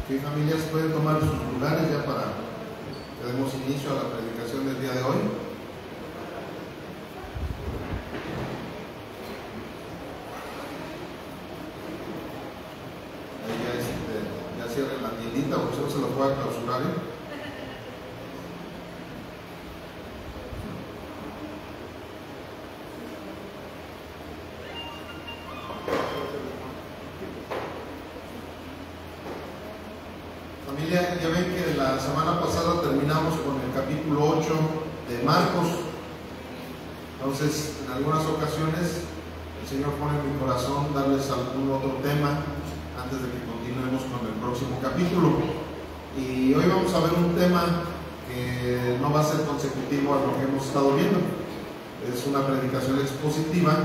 Sí, familias, pueden tomar sus lugares ya para que demos inicio a la predicación del día de hoy. Ahí ya cierren la tiendita, porque no se lo pueda clausurar, ¿eh? Familia, ya ven que la semana pasada terminamos con el capítulo 8 de Marcos. Entonces, en algunas ocasiones el Señor pone en mi corazón darles algún otro tema antes de que continuemos con el próximo capítulo. Y hoy vamos a ver un tema que no va a ser consecutivo a lo que hemos estado viendo. Es una predicación expositiva,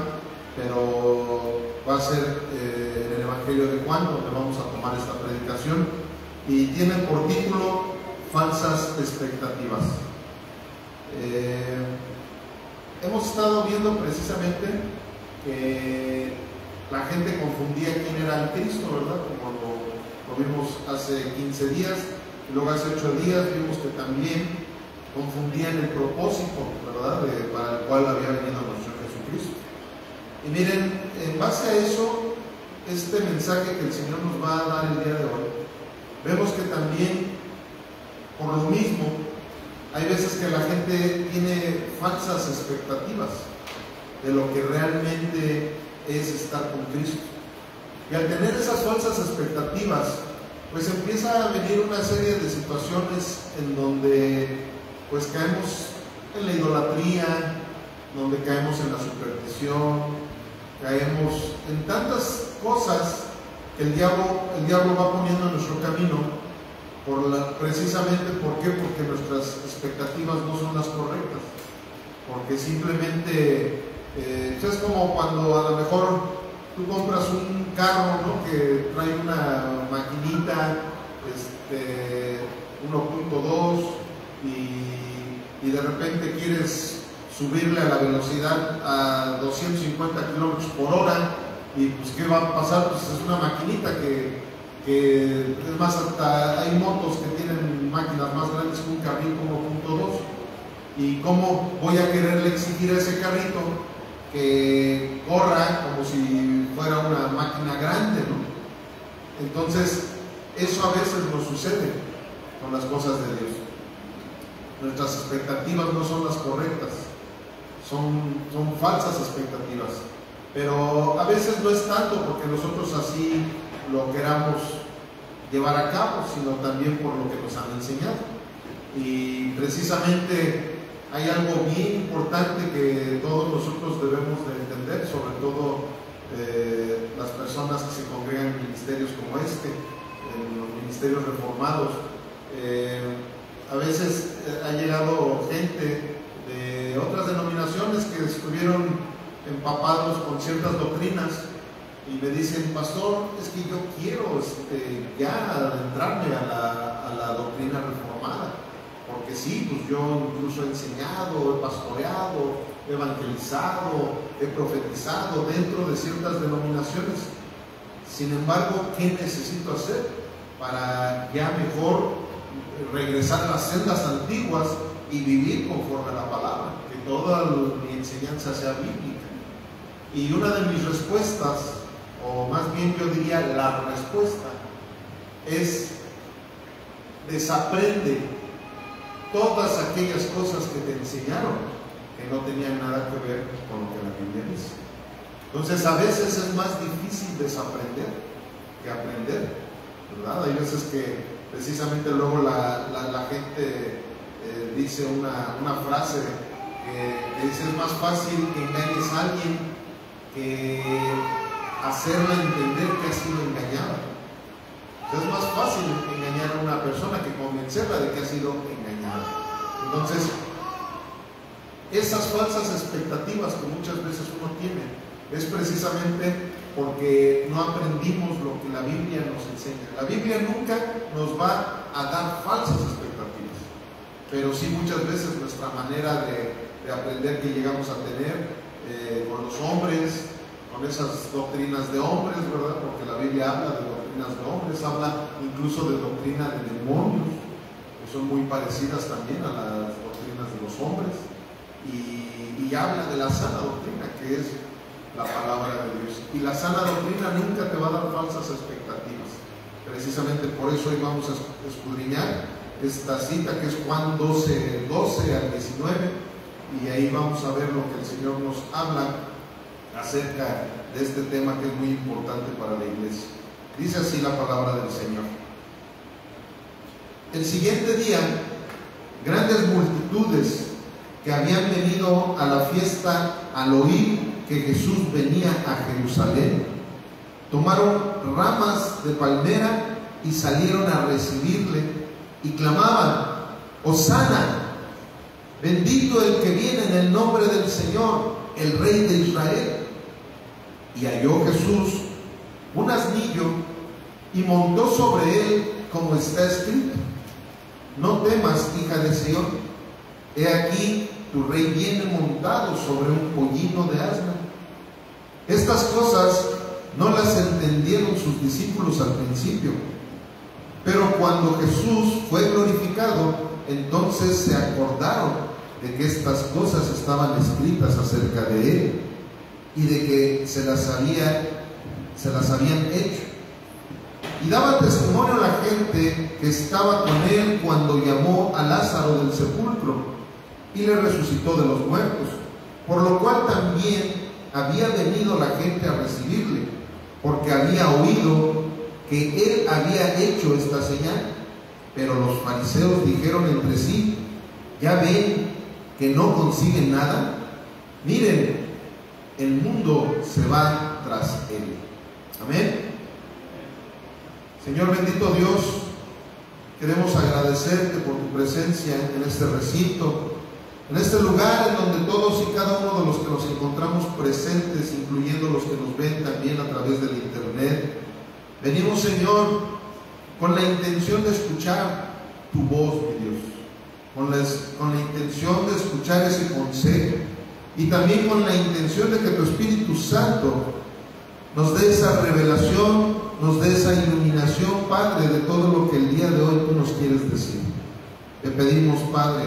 pero va a ser en el Evangelio de Juan, donde vamos a tomar esta predicación. Y tiene por título Falsas expectativas. Hemos estado viendo precisamente que la gente confundía quién era el Cristo, ¿verdad? Como lo vimos hace 15 días, y luego hace 8 días vimos que también confundían el propósito, ¿verdad? Para el cual había venido nuestro Jesucristo. Y miren, en base a eso, este mensaje que el Señor nos va a dar el día de hoy, vemos que también, por lo mismo, hay veces que la gente tiene falsas expectativas de lo que realmente es estar con Cristo. Y al tener esas falsas expectativas, pues empieza a venir una serie de situaciones en donde pues caemos en la idolatría, donde caemos en la superstición, caemos en tantas cosas que el diablo va poniendo en nuestro camino, precisamente, ¿por qué? Porque nuestras expectativas no son las correctas, porque simplemente, es como cuando a lo mejor tú compras un carro, ¿no?, que trae una maquinita 1.2 y de repente quieres subirle a la velocidad a 250 kilómetros por hora. Y pues, ¿qué va a pasar? Pues es una maquinita que es más, hasta hay motos que tienen máquinas más grandes que un carrito 1.2. ¿Y cómo voy a quererle exigir a ese carrito que corra como si fuera una máquina grande, ¿no? Entonces, eso a veces nos sucede con las cosas de Dios. Nuestras expectativas no son las correctas, son falsas expectativas. Pero a veces no es tanto porque nosotros así lo queramos llevar a cabo, sino también por lo que nos han enseñado. Y precisamente hay algo bien importante que todos nosotros debemos de entender, sobre todo las personas que se congregan en ministerios como este, en los ministerios reformados. A veces ha llegado gente de otras denominaciones que estuvieron empapados con ciertas doctrinas y me dicen: pastor, es que yo quiero ya adentrarme a la doctrina reformada, porque sí, pues yo incluso he enseñado, he pastoreado, he evangelizado, he profetizado dentro de ciertas denominaciones. Sin embargo, ¿qué necesito hacer para ya mejor regresar a las sendas antiguas y vivir conforme a la palabra? Que toda mi enseñanza sea bíblica. Y una de mis respuestas, o más bien yo diría la respuesta, es: desaprende todas aquellas cosas que te enseñaron que no tenían nada que ver con lo que la Biblia dice. Entonces, a veces es más difícil desaprender que aprender, ¿verdad? Hay veces que precisamente luego la gente dice una frase que dice: es más fácil que engañes a alguien que hacerla entender que ha sido engañada. Es más fácil engañar a una persona que convencerla de que ha sido engañada. Entonces, esas falsas expectativas que muchas veces uno tiene es precisamente porque no aprendimos lo que la Biblia nos enseña. La Biblia nunca nos va a dar falsas expectativas, pero sí muchas veces nuestra manera de aprender que llegamos a tener con los hombres, con esas doctrinas de hombres, ¿verdad? Porque la Biblia habla de doctrinas doctrinas de hombres, habla incluso de doctrina de demonios, que son muy parecidas también a las doctrinas de los hombres, y habla de la sana doctrina, que es la palabra de Dios. Y la sana doctrina nunca te va a dar falsas expectativas. Precisamente por eso hoy vamos a escudriñar esta cita, que es Juan 12, 12 al 19, y ahí vamos a ver lo que el Señor nos habla acerca de este tema que es muy importante para la iglesia. Dice así la palabra del Señor: el siguiente día, grandes multitudes que habían venido a la fiesta al oír que Jesús venía a Jerusalén, tomaron ramas de palmera y salieron a recibirle y clamaban: Hosana, bendito el que viene en el nombre del Señor, el Rey de Israel. Y halló Jesús un asnillo y montó sobre él, como está escrito: no temas, hija de Sión, he aquí tu rey viene montado sobre un pollino de asna. Estas cosas no las entendieron sus discípulos al principio, pero cuando Jesús fue glorificado, entonces se acordaron de que estas cosas estaban escritas acerca de él y de que se las habían hecho. Y daba testimonio a la gente que estaba con él cuando llamó a Lázaro del sepulcro y le resucitó de los muertos, por lo cual también había venido la gente a recibirle, porque había oído que él había hecho esta señal. Pero los fariseos dijeron entre sí: ¿ya ven que no consiguen nada? Miren, el mundo se va tras él. Amén. Señor bendito Dios, queremos agradecerte por tu presencia en este recinto, en este lugar en donde todos y cada uno de los que nos encontramos presentes, incluyendo los que nos ven también a través del internet, venimos, Señor, con la intención de escuchar tu voz, mi Dios, con la intención de escuchar ese consejo, y también con la intención de que tu Espíritu Santo nos dé esa revelación, nos dé esa iluminación, Padre, de todo lo que el día de hoy tú nos quieres decir. Te pedimos, Padre,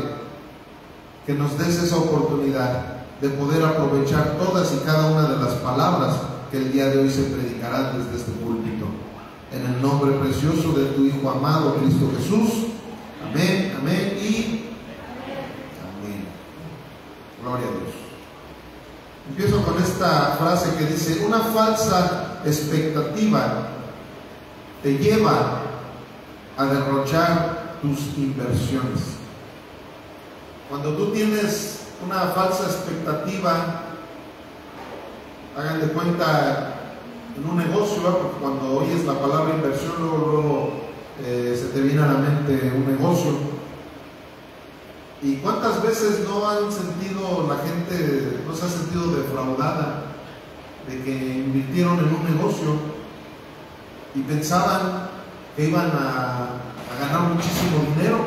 que nos des esa oportunidad de poder aprovechar todas y cada una de las palabras que el día de hoy se predicarán desde este púlpito. En el nombre precioso de tu Hijo amado, Cristo Jesús. Amén, amén y amén. Gloria a Dios. Empiezo con esta frase que dice: una falsa expectativa te lleva a derrochar tus inversiones. Cuando tú tienes una falsa expectativa, hagan de cuenta en un negocio, porque cuando oyes la palabra inversión, luego se te viene a la mente un negocio. ¿Y cuántas veces no han sentido la gente, no se ha sentido defraudada de que invirtieron en un negocio y pensaban que iban a ganar muchísimo dinero,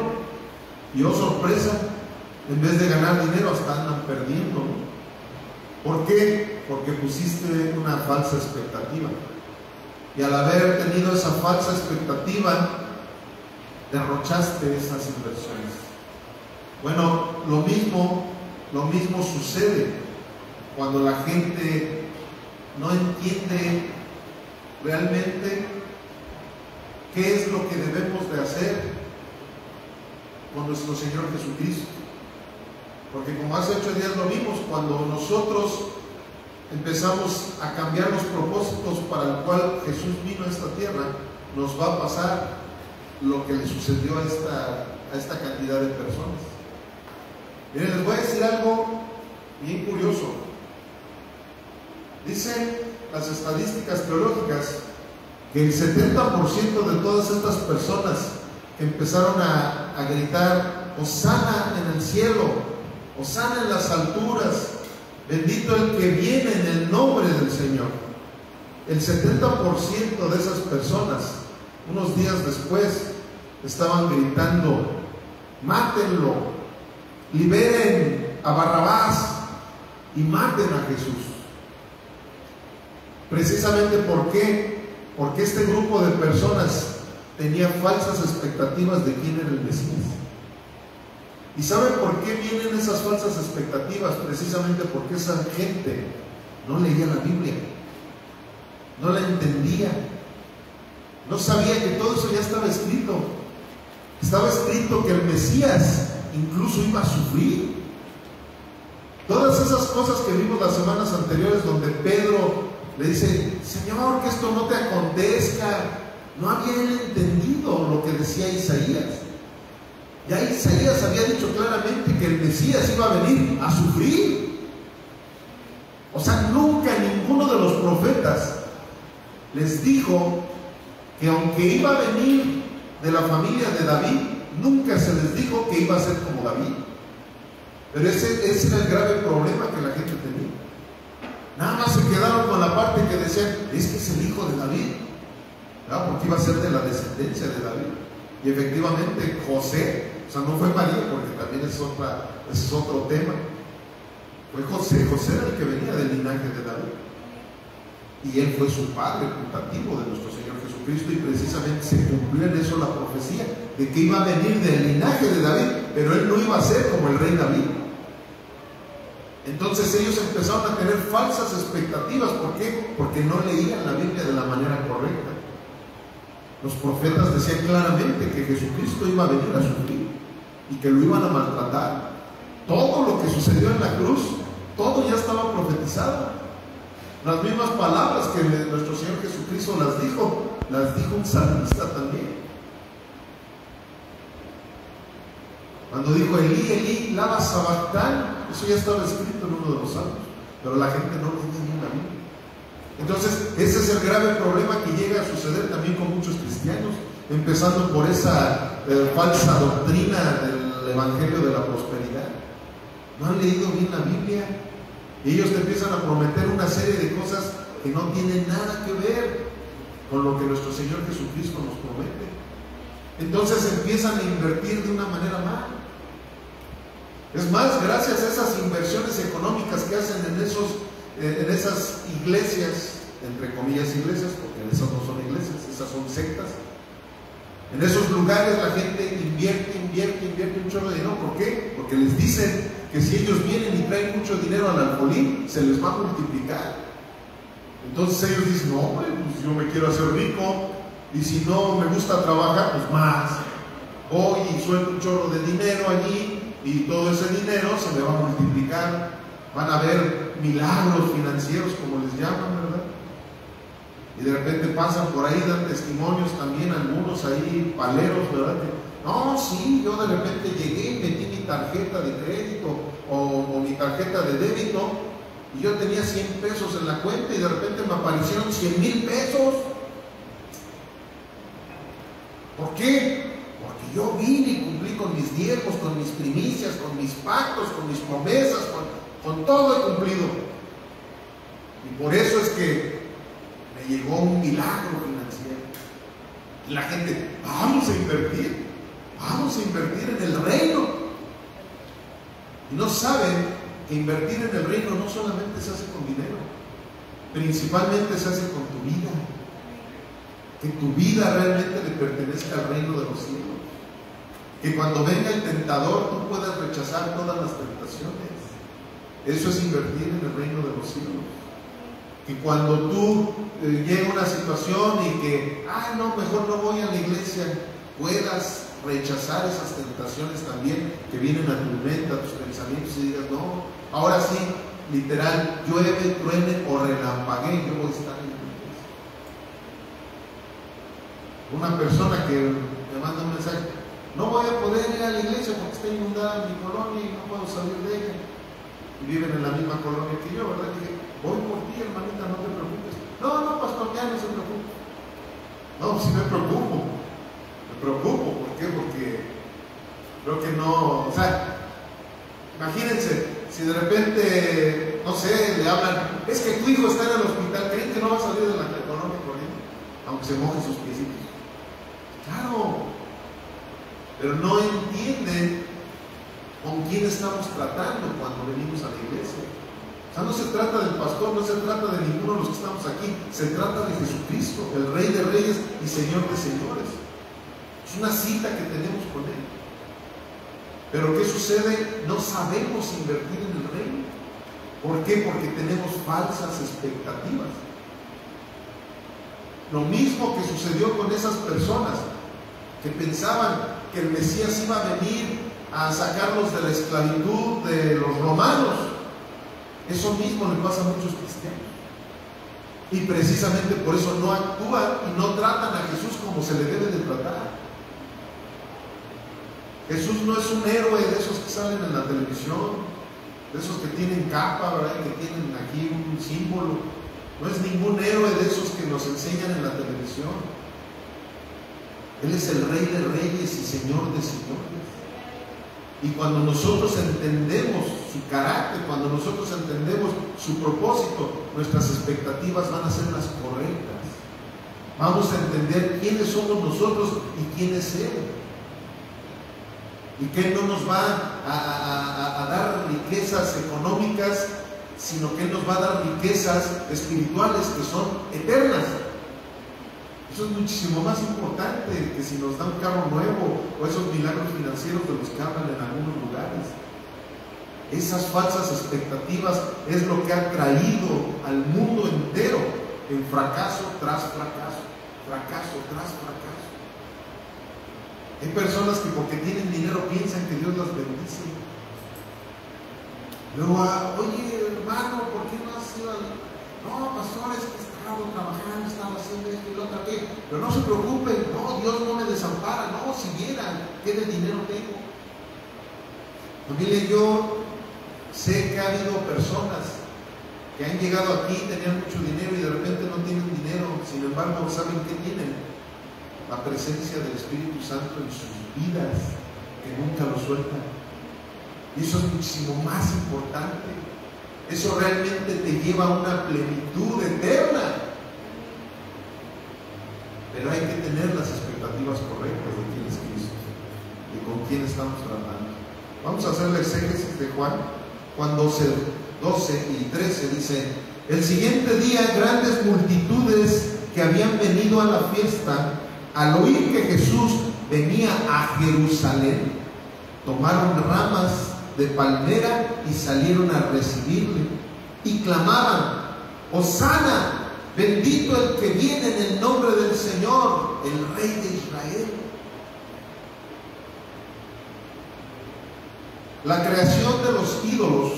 y oh sorpresa, en vez de ganar dinero hasta andan perdiendo, ¿no? ¿Por qué? Porque pusiste una falsa expectativa, y al haber tenido esa falsa expectativa derrochaste esas inversiones. Bueno, lo mismo sucede cuando la gente no entiende realmente qué es lo que debemos de hacer con nuestro Señor Jesucristo. Porque como hace 8 días lo vimos, cuando nosotros empezamos a cambiar los propósitos para el cual Jesús vino a esta tierra, nos va a pasar lo que le sucedió a esta cantidad de personas. Miren, les voy a decir algo bien curioso. Dicen las estadísticas teológicas que el 70% de todas estas personas que empezaron a gritar: Hosana en el cielo, Hosana en las alturas, bendito el que viene en el nombre del Señor. El 70% de esas personas, unos días después, estaban gritando: mátenlo, liberen a Barrabás y maten a Jesús. Precisamente, ¿por qué? Porque este grupo de personas tenía falsas expectativas de quién era el Mesías. ¿Y saben por qué vienen esas falsas expectativas? Precisamente porque esa gente no leía la Biblia, no la entendía, no sabía que todo eso ya estaba escrito. Estaba escrito que el Mesías incluso iba a sufrir. Todas esas cosas que vimos las semanas anteriores, donde Pedro le dice: Señor, que esto no te acontezca. No habían entendido lo que decía Isaías. Ya Isaías había dicho claramente que el Mesías iba a venir a sufrir. O sea, nunca ninguno de los profetas les dijo que aunque iba a venir de la familia de David, nunca se les dijo que iba a ser como David. Pero ese era el grave problema que la gente tenía. Nada más se quedaron con la parte que decían: es que es el hijo de David, ¿verdad? Porque iba a ser de la descendencia de David. Y efectivamente José, o sea, no fue María, porque también es otro tema. Fue José era el que venía del linaje de David. Y él fue su padre putativo de nuestro Señor Jesucristo, y precisamente se cumplió en eso la profecía de que iba a venir del linaje de David, pero él no iba a ser como el rey David. Entonces ellos empezaron a tener falsas expectativas. ¿Por qué? Porque no leían la Biblia de la manera correcta. Los profetas decían claramente que Jesucristo iba a venir a sufrir y que lo iban a maltratar. Todo lo que sucedió en la cruz, todo ya estaba profetizado. Las mismas palabras que nuestro Señor Jesucristo las dijo un salmista también. Cuando dijo: Elí, Elí, lama sabactán, eso ya estaba escrito en uno de los salmos, pero la gente no lo tenía en la Biblia. Entonces, ese es el grave problema que llega a suceder también con muchos cristianos, empezando por esa falsa doctrina del Evangelio de la prosperidad. No han leído bien la Biblia y ellos te empiezan a prometer una serie de cosas que no tienen nada que ver con lo que nuestro Señor Jesucristo nos promete. Entonces empiezan a invertir de una manera mala. Es más, gracias a esas inversiones económicas que hacen en esas iglesias, entre comillas iglesias, porque esas no son iglesias, esas son sectas. En esos lugares la gente invierte un chorro de dinero. ¿Por qué? Porque les dicen que si ellos vienen y traen mucho dinero al alfolí, se les va a multiplicar. Entonces ellos dicen: no, hombre, pues yo me quiero hacer rico, y si no me gusta trabajar, pues más. Voy y suelto un chorro de dinero allí, y todo ese dinero se me va a multiplicar. Van a haber milagros financieros, como les llaman, ¿verdad? Y de repente pasan por ahí, dan testimonios también algunos ahí, paleros, ¿verdad? Que, no, sí, yo de repente llegué y metí mi tarjeta de crédito o mi tarjeta de débito, y yo tenía 100 pesos en la cuenta, y de repente me aparecieron 100,000 pesos. ¿Por qué? Porque yo vine y cumplí con mis diezmos, con mis primicias, con mis pactos, con mis promesas, con todo he cumplido. Y por eso es que me llegó un milagro financiero. Y la gente: vamos a invertir en el reino. Y no saben que invertir en el reino no solamente se hace con dinero, principalmente se hace con tu vida. Que tu vida realmente le pertenezca al reino de los cielos. Que cuando venga el tentador tú puedas rechazar todas las tentaciones. Eso es invertir en el reino de los cielos. Que cuando tú llega una situación y que, no, mejor no voy a la iglesia, puedas rechazar esas tentaciones también que vienen a tu mente, a tus pensamientos, y digas: no, ahora sí, literal, llueve, truene o relampaguee, yo voy a estar en la iglesia. Una persona que me manda un mensaje: no voy a poder ir a la iglesia porque está inundada mi colonia y no puedo salir de ella. Y viven en la misma colonia que yo, ¿verdad? Y dije: voy por ti, hermanita, no te preocupes. No, pastor, ya no se preocupe. No, sí me preocupo. ¿Por qué? Porque creo que no, o sea, imagínense, si de repente, no sé, le hablan: es que tu hijo está en el hospital, ¿creen que no va a salir de la colonia corriendo? Aunque se mojen sus piecitos. Claro, pero no entienden con quién estamos tratando cuando venimos a la iglesia. O sea, no se trata del pastor, no se trata de ninguno de los que estamos aquí, se trata de Jesucristo, el Rey de Reyes y Señor de Señores. Es una cita que tenemos con Él. Pero ¿qué sucede? No sabemos invertir en el reino. ¿Por qué? Porque tenemos falsas expectativas. Lo mismo que sucedió con esas personas que pensaban que el Mesías iba a venir a sacarlos de la esclavitud de los romanos. Eso mismo le pasa a muchos cristianos. Y precisamente por eso no actúan y no tratan a Jesús como se le debe de tratar. Jesús no es un héroe de esos que salen en la televisión, de esos que tienen capa, ¿verdad? Que tienen aquí un símbolo. No es ningún héroe de esos que nos enseñan en la televisión. Él es el Rey de Reyes y Señor de Señores. Y cuando nosotros entendemos su carácter, cuando nosotros entendemos su propósito, nuestras expectativas van a ser las correctas. Vamos a entender quiénes somos nosotros y quién es Él. Y que Él no nos va a dar riquezas económicas, sino que Él nos va a dar riquezas espirituales que son eternas. Eso es muchísimo más importante que si nos da un carro nuevo o esos milagros financieros de los que hablan en algunos lugares. Esas falsas expectativas es lo que ha traído al mundo entero en fracaso tras fracaso, fracaso tras fracaso. Hay personas que porque tienen dinero piensan que Dios las bendice. Luego, oye hermano, ¿por qué no has ido al... No, pastor, es que he estado trabajando, he estado haciendo esto y lo otro aquí. Pero no se preocupen, no, Dios no me desampara. No, si vieran qué de dinero tengo. Familia, yo sé que ha habido personas que han llegado aquí, tenían mucho dinero y de repente no tienen dinero. Sin embargo, ¿saben qué tienen? La presencia del Espíritu Santo en sus vidas, que nunca lo sueltan. Y eso es muchísimo más importante. Eso realmente te lleva a una plenitud eterna. Pero hay que tener las expectativas correctas de quién es Cristo y con quién estamos tratando. Vamos a hacer la exégesis de Juan 12 y 13. Dice: el siguiente día grandes multitudes que habían venido a la fiesta, al oír que Jesús venía a Jerusalén, tomaron ramas de palmera y salieron a recibirle y clamaban: Hosana, bendito el que viene en el nombre del Señor, el Rey de Israel. La creación de los ídolos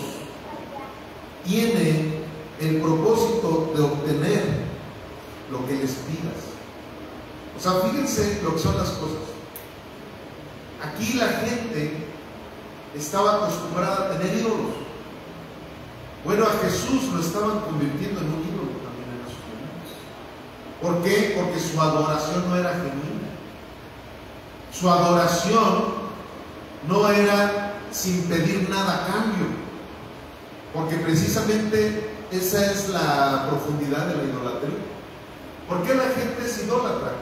tiene el propósito de obtener lo que les pidas. O sea, fíjense lo que son las cosas. Aquí la gente estaba acostumbrada a tener ídolos. Bueno, a Jesús lo estaban convirtiendo en un ídolo también en esos momentos. ¿Por qué? Porque su adoración no era genuina. Su adoración no era sin pedir nada a cambio. Porque precisamente esa es la profundidad de la idolatría. ¿Por qué la gente es idólatra?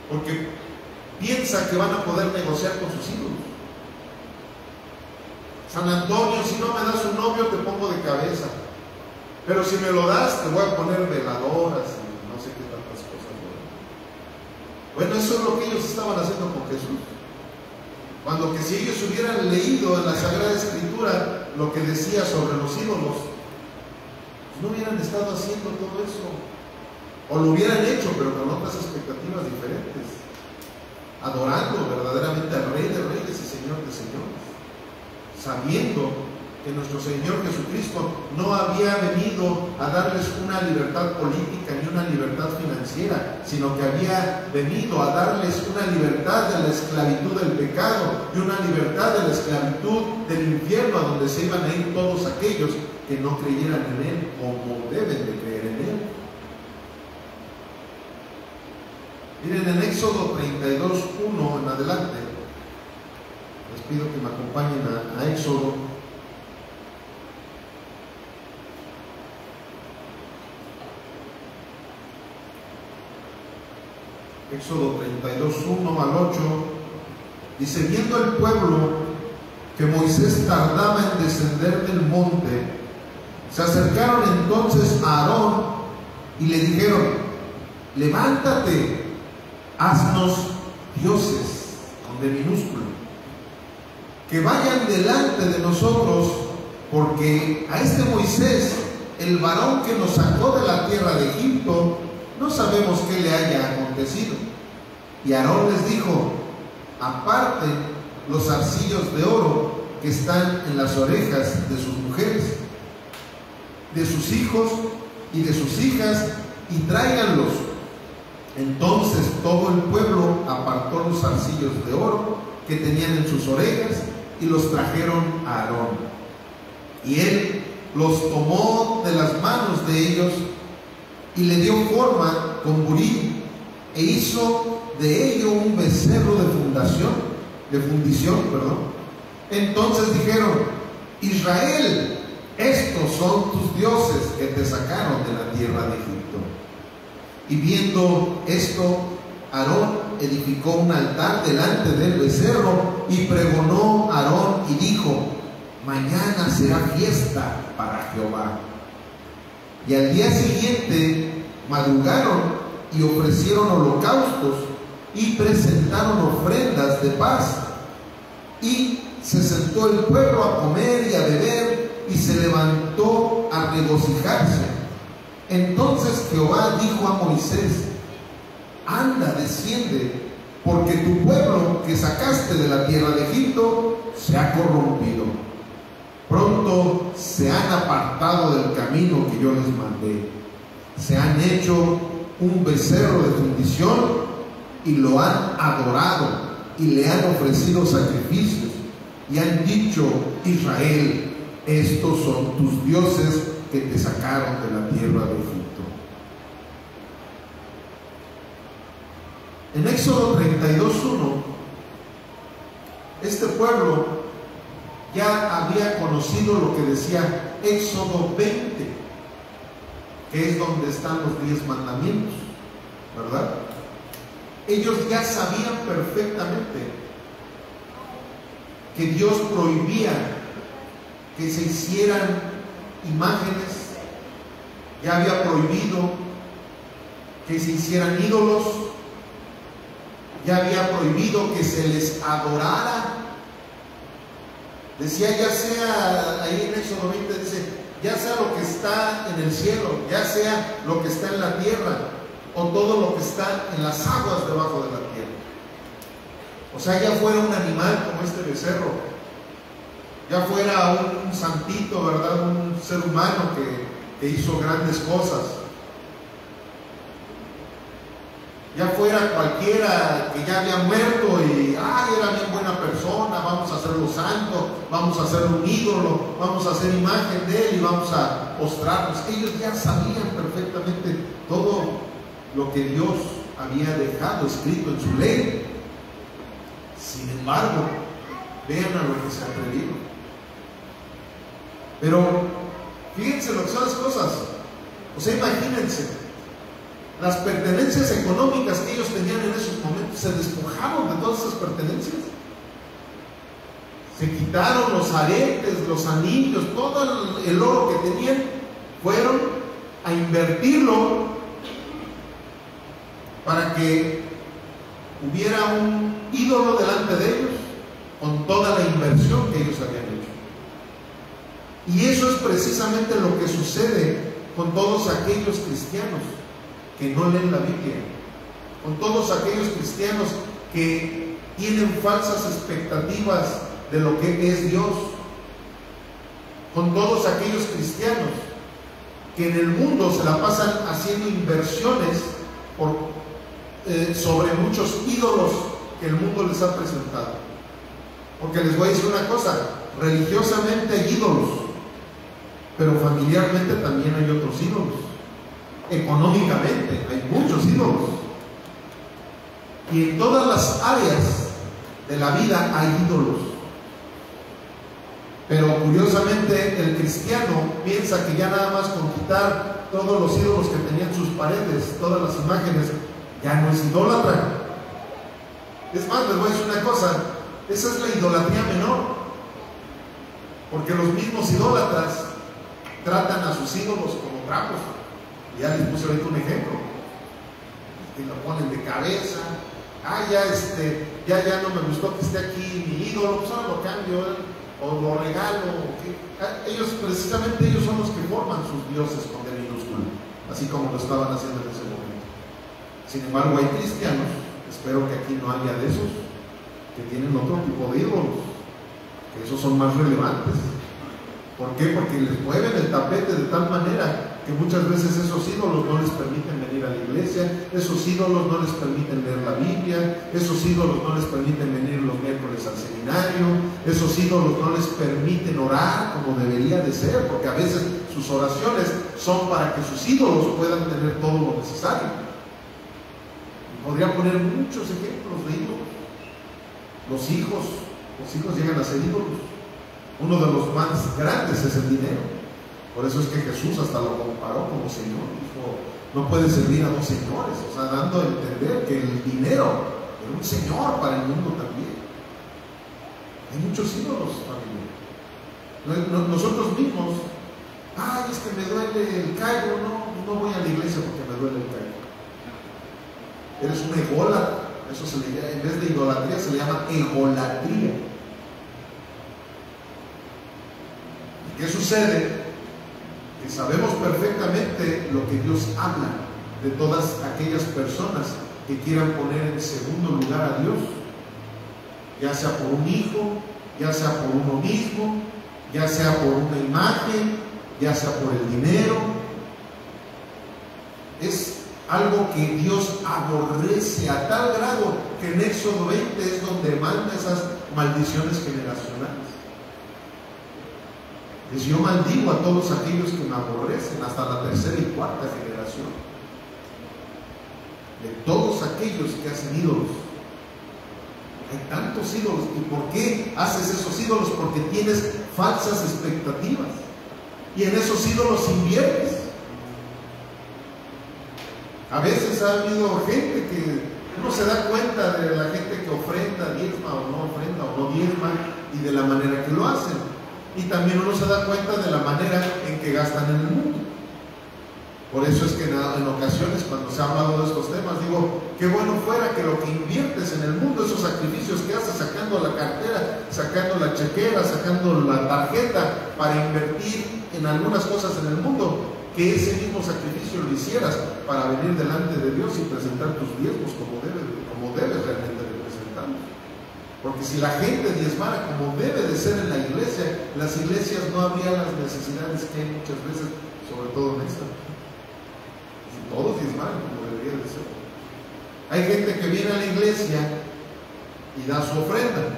Porque piensa que van a poder negociar con sus ídolos. San Antonio, si no me das un novio te pongo de cabeza, pero si me lo das te voy a poner veladoras y no sé qué tantas cosas. Bueno, eso es lo que ellos estaban haciendo con Jesús. Cuando que si ellos hubieran leído en la Sagrada Escritura lo que decía sobre los ídolos, pues no hubieran estado haciendo todo eso, o lo hubieran hecho pero con otras expectativas diferentes, adorando verdaderamente al Rey de Reyes y Señor de Señores, sabiendo que nuestro Señor Jesucristo no había venido a darles una libertad política ni una libertad financiera, sino que había venido a darles una libertad de la esclavitud del pecado y una libertad de la esclavitud del infierno, a donde se iban a ir todos aquellos que no creyeran en Él como deben de creer en Él. Miren, en Éxodo 32:1 en adelante, les pido que me acompañen a Éxodo. Éxodo 32:1 al 8, dice: viendo el pueblo que Moisés tardaba en descender del monte, Se acercaron entonces a Aarón y le dijeron: levántate, haznos dioses, con D minúscula, que vayan delante de nosotros, porque a este Moisés, el varón que nos sacó de la tierra de Egipto, no sabemos qué le haya acontecido. Y Aarón les dijo: aparten los zarcillos de oro que están en las orejas de sus mujeres, de sus hijos y de sus hijas, y tráiganlos. Entonces todo el pueblo apartó los zarcillos de oro que tenían en sus orejas y los trajeron a Aarón. Y él los tomó de las manos de ellos y le dio forma con burí, e hizo de ello un becerro de fundición. Entonces dijeron: Israel, estos son tus dioses que te sacaron de la tierra de Egipto. Y viendo esto, Aarón edificó un altar delante del becerro y pregonó a Aarón y dijo: mañana será fiesta para Jehová. Y al día siguiente madrugaron y ofrecieron holocaustos y presentaron ofrendas de paz. Y se sentó el pueblo a comer y a beber, y se levantó a regocijarse. Entonces Jehová dijo a Moisés: anda, desciende, porque tu pueblo que sacaste de la tierra de Egipto se ha corrompido. Pronto se han apartado del camino que yo les mandé. Se han hecho un becerro de fundición y lo han adorado y le han ofrecido sacrificios. Y han dicho: Israel, estos son tus dioses que te sacaron de la tierra de Egipto. En Éxodo 32:1, este pueblo ya había conocido lo que decía Éxodo 20, que es donde están los 10 mandamientos, ¿verdad? Ellos ya sabían perfectamente que Dios prohibía que se hicieran imágenes, ya había prohibido que se hicieran ídolos, ya había prohibido que se les adorara. Decía, ya sea, ahí en Éxodo 20 dice, ya sea lo que está en el cielo, ya sea lo que está en la tierra, o todo lo que está en las aguas debajo de la tierra. O sea, ya fuera un animal como este becerro, ya fuera un santito, ¿verdad? Un ser humano que hizo grandes cosas, ya fuera cualquiera que ya había muerto y era bien buena persona, vamos a hacerlo santo, vamos a hacer un ídolo, vamos a hacer imagen de él y vamos a postrarnos. Ellos ya sabían perfectamente todo lo que Dios había dejado escrito en su ley. Sin embargo, vean a lo que se atrevieron. Pero fíjense lo que son las cosas. O sea, imagínense las pertenencias económicas que ellos tenían en esos momentos. Se despojaron de todas esas pertenencias, se quitaron los aretes, los anillos, todo el oro que tenían, fueron a invertirlo para que hubiera un ídolo delante de ellos con toda la inversión que ellos habían hecho. Y eso es precisamente lo que sucede con todos aquellos cristianos que no leen la Biblia, con todos aquellos cristianos que tienen falsas expectativas de lo que es Dios, con todos aquellos cristianos que en el mundo se la pasan haciendo inversiones sobre muchos ídolos que el mundo les ha presentado. Porque les voy a decir una cosa, religiosamente hay ídolos, pero familiarmente también hay otros ídolos. Económicamente hay muchos ídolos, y en todas las áreas de la vida hay ídolos. Pero curiosamente el cristiano piensa que ya nada más con quitar todos los ídolos que tenían sus paredes, todas las imágenes, ya no es idólatra. Es más, les voy a decir una cosa, esa es la idolatría menor, porque los mismos idólatras tratan a sus ídolos como trapos. Ya les puse ahorita un ejemplo. Que lo ponen de cabeza. Ya no me gustó que esté aquí mi ídolo, pues ahora lo cambio, o lo regalo. Precisamente ellos son los que forman sus dioses con D minúscula, así como lo estaban haciendo en ese momento. Sin embargo, hay cristianos, espero que aquí no haya de esos, que tienen otro tipo de ídolos, que esos son más relevantes. ¿Por qué? Porque les mueven el tapete de tal manera que muchas veces esos ídolos no les permiten venir a la iglesia, esos ídolos no les permiten leer la Biblia, esos ídolos no les permiten venir los miércoles al seminario, esos ídolos no les permiten orar como debería de ser, porque a veces sus oraciones son para que sus ídolos puedan tener todo lo necesario. Podría poner muchos ejemplos de ídolos. Los hijos llegan a ser ídolos. Uno de los más grandes es el dinero. Por eso es que Jesús hasta lo comparó como Señor. Dijo, no puede servir a dos señores. O sea, dando a entender que el dinero era un Señor para el mundo también. Hay muchos ídolos, familia. Nosotros mismos, es que me duele el callo. No voy a la iglesia porque me duele el callo. Eres un ególatra. Eso se le llama, en vez de idolatría se le llama egolatría. ¿Qué sucede? Que sabemos perfectamente lo que Dios habla de todas aquellas personas que quieran poner en segundo lugar a Dios, ya sea por un hijo, ya sea por uno mismo, ya sea por una imagen, ya sea por el dinero. Es algo que Dios aborrece a tal grado que en Éxodo 20 es donde manda esas maldiciones generacionales. Dice, yo maldigo a todos aquellos que me aborrecen, hasta la tercera y cuarta generación. De todos aquellos que hacen ídolos. Hay tantos ídolos. ¿Y por qué haces esos ídolos? Porque tienes falsas expectativas. Y en esos ídolos inviertes. A veces ha habido gente que uno se da cuenta de la gente que ofrenda, diezma o no diezma, y de la manera que lo hacen. Y también uno se da cuenta de la manera en que gastan en el mundo. Por eso es que en ocasiones cuando se ha hablado de estos temas digo, qué bueno fuera que lo que inviertes en el mundo, esos sacrificios que haces sacando la cartera, sacando la chequera, sacando la tarjeta para invertir en algunas cosas en el mundo, que ese mismo sacrificio lo hicieras para venir delante de Dios y presentar tus diezmos como debes realmente de presentarlos. Porque si la gente diezmara como debe de ser en la iglesia, las iglesias no habría las necesidades que hay muchas veces, sobre todo en esta. Si todos diezmaran como debería de ser. Hay gente que viene a la iglesia y da su ofrenda,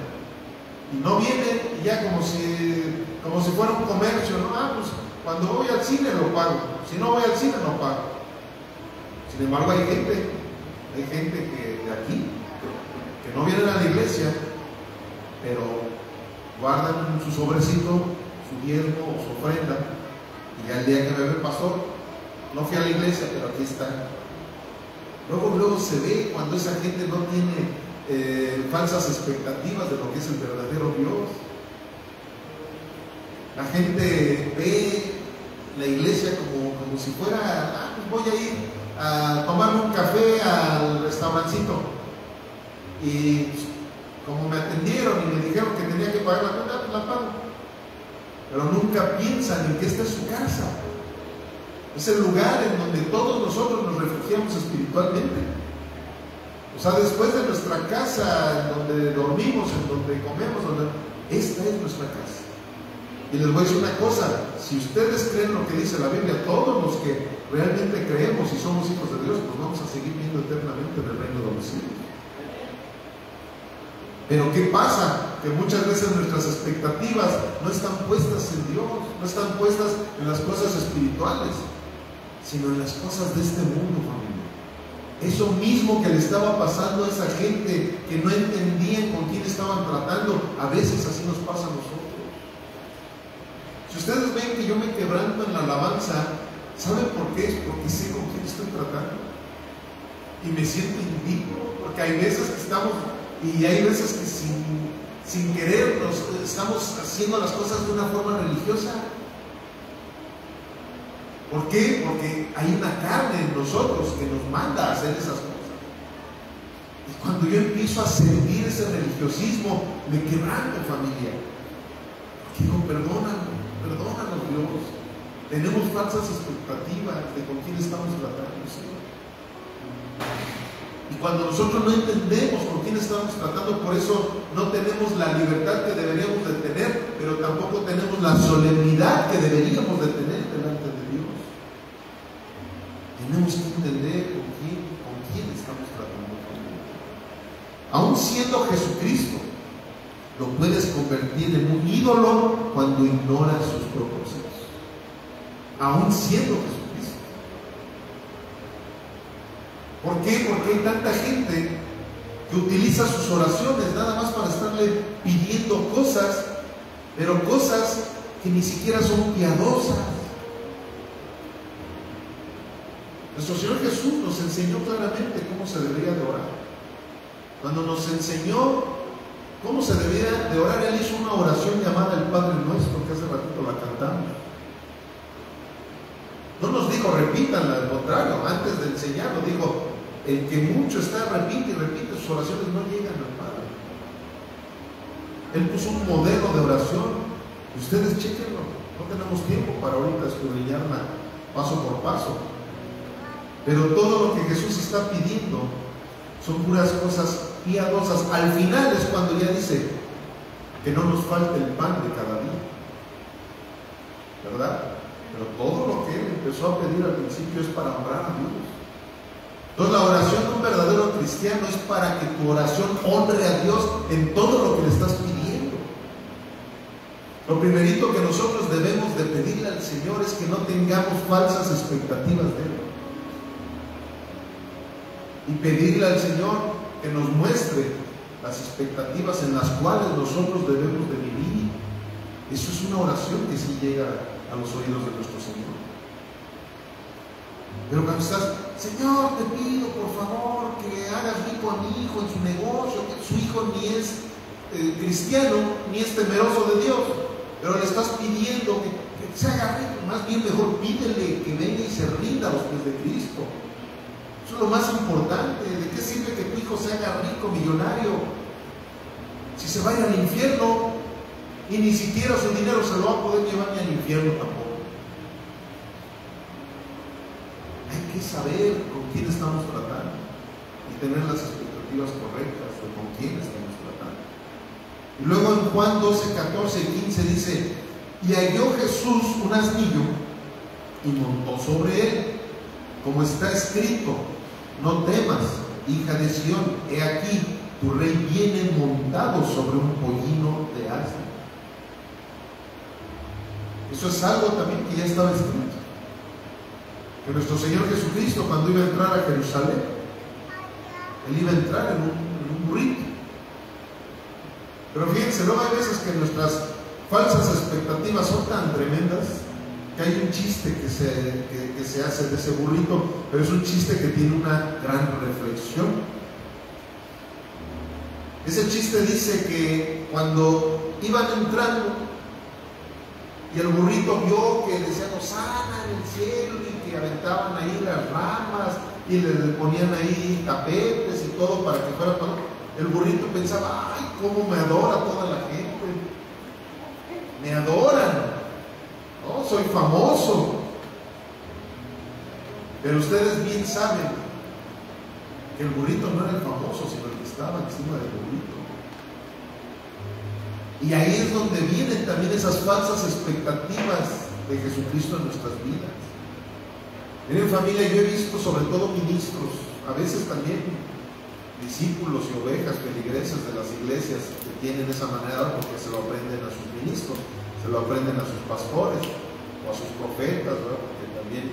y no viene y ya como si fuera un comercio, ¿no? Pues cuando voy al cine lo pago, si no voy al cine no pago. Sin embargo, hay gente que de aquí, que no vienen a la iglesia, pero guardan su sobrecito, su diezmo o su ofrenda, y ya el día que me ve el pastor, no fui a la iglesia, pero aquí está. Luego se ve cuando esa gente no tiene falsas expectativas de lo que es el verdadero Dios. La gente ve la iglesia como si fuera, pues voy a ir a tomarme un café al restaurancito, y como me atendieron y me dijeron que tenía que pagar la cuenta, pues la pago. Pero nunca piensan en que esta es su casa. Es el lugar en donde todos nosotros nos refugiamos espiritualmente. O sea, después de nuestra casa, en donde dormimos, en donde comemos, esta es nuestra casa. Y les voy a decir una cosa, si ustedes creen lo que dice la Biblia, todos los que realmente creemos y somos hijos de Dios, pues vamos a seguir viviendo eternamente en el reino de los cielos. Pero ¿qué pasa? Que muchas veces nuestras expectativas no están puestas en Dios, no están puestas en las cosas espirituales, sino en las cosas de este mundo, familia. Eso mismo que le estaba pasando a esa gente que no entendían con quién estaban tratando, a veces así nos pasa a nosotros. Si ustedes ven que yo me quebranto en la alabanza, ¿saben por qué? Es porque sé con quién estoy tratando. Y me siento indigno, porque hay veces que estamos, y hay veces que sin querer estamos haciendo las cosas de una forma religiosa. ¿Por qué? Porque hay una carne en nosotros que nos manda a hacer esas cosas. Y cuando yo empiezo a sentir ese religiosismo, me quebranto, familia. Digo, perdónanos, Dios. Tenemos falsas expectativas de con quién estamos tratando, Señor. Y cuando nosotros no entendemos con quién estamos tratando, por eso no tenemos la libertad que deberíamos de tener, pero tampoco tenemos la solemnidad que deberíamos de tener delante de Dios. Tenemos que entender con quién estamos tratando. Aún siendo Jesucristo, lo puedes convertir en un ídolo cuando ignoras sus propósitos. Aún siendo Jesucristo. ¿Por qué? Porque hay tanta gente que utiliza sus oraciones nada más para estarle pidiendo cosas, pero cosas que ni siquiera son piadosas. Nuestro Señor Jesús nos enseñó claramente cómo se debería de orar. Cuando nos enseñó cómo se debía de orar, Él hizo una oración llamada el Padre Nuestro, que hace ratito la cantamos. No nos dijo repítanla, al contrario, antes de enseñarlo, dijo, el que mucho está, repite y repite, sus oraciones no llegan al Padre. Él puso un modelo de oración, ustedes chéquenlo, no tenemos tiempo para ahorita escudriñarla paso por paso, pero todo lo que Jesús está pidiendo son puras cosas piadosas. Al final es cuando ya dice que no nos falte el pan de cada día, ¿verdad? Pero todo lo que Él empezó a pedir al principio es para honrar a Dios. Entonces la oración de un verdadero cristiano es para que tu oración honre a Dios en todo lo que le estás pidiendo. Lo primerito que nosotros debemos de pedirle al Señor es que no tengamos falsas expectativas de Él. Y pedirle al Señor que nos muestre las expectativas en las cuales nosotros debemos de vivir. Eso es una oración que sí llega a los oídos de nuestro Señor. Pero cuando estás, Señor, te pido por favor que hagas rico a mi hijo en su negocio, que su hijo ni es cristiano, ni es temeroso de Dios, pero le estás pidiendo que se haga rico, más bien mejor pídele que venga y se rinda a los pies de Cristo. Eso es lo más importante. ¿De qué sirve que tu hijo se haga rico, millonario, si se va a ir al infierno y ni siquiera su dinero se lo va a poder llevar ni al infierno tampoco? Hay que saber con quién estamos tratando y tener las expectativas correctas de con quién estamos tratando. Y luego en Juan 12, 14 y 15 dice, y halló Jesús un asnillo y montó sobre él, como está escrito, no temas, hija de Sión, he aquí, tu rey viene montado sobre un pollino de asno. Eso es algo también que ya estaba escrito. Que nuestro Señor Jesucristo, cuando iba a entrar a Jerusalén, Él iba a entrar en un burrito. Pero fíjense, luego hay veces que nuestras falsas expectativas son tan tremendas que hay un chiste que se hace de ese burrito, pero es un chiste que tiene una gran reflexión. Ese chiste dice que cuando iban entrando y el burrito vio que decían Hosana en el cielo y que aventaban ahí las ramas y le ponían ahí tapetes y todo para que fuera todo, el burrito pensaba, ay, cómo me adora toda la gente, me adoran. No, soy famoso. Pero ustedes bien saben que el burrito no era el famoso, sino el que estaba encima del burrito. Y ahí es donde vienen también esas falsas expectativas de Jesucristo en nuestras vidas. Miren, familia, yo he visto sobre todo ministros, a veces también discípulos y ovejas feligreses de las iglesias que tienen esa manera porque se lo aprenden a sus ministros, se lo aprenden a sus pastores o a sus profetas, ¿verdad? Porque también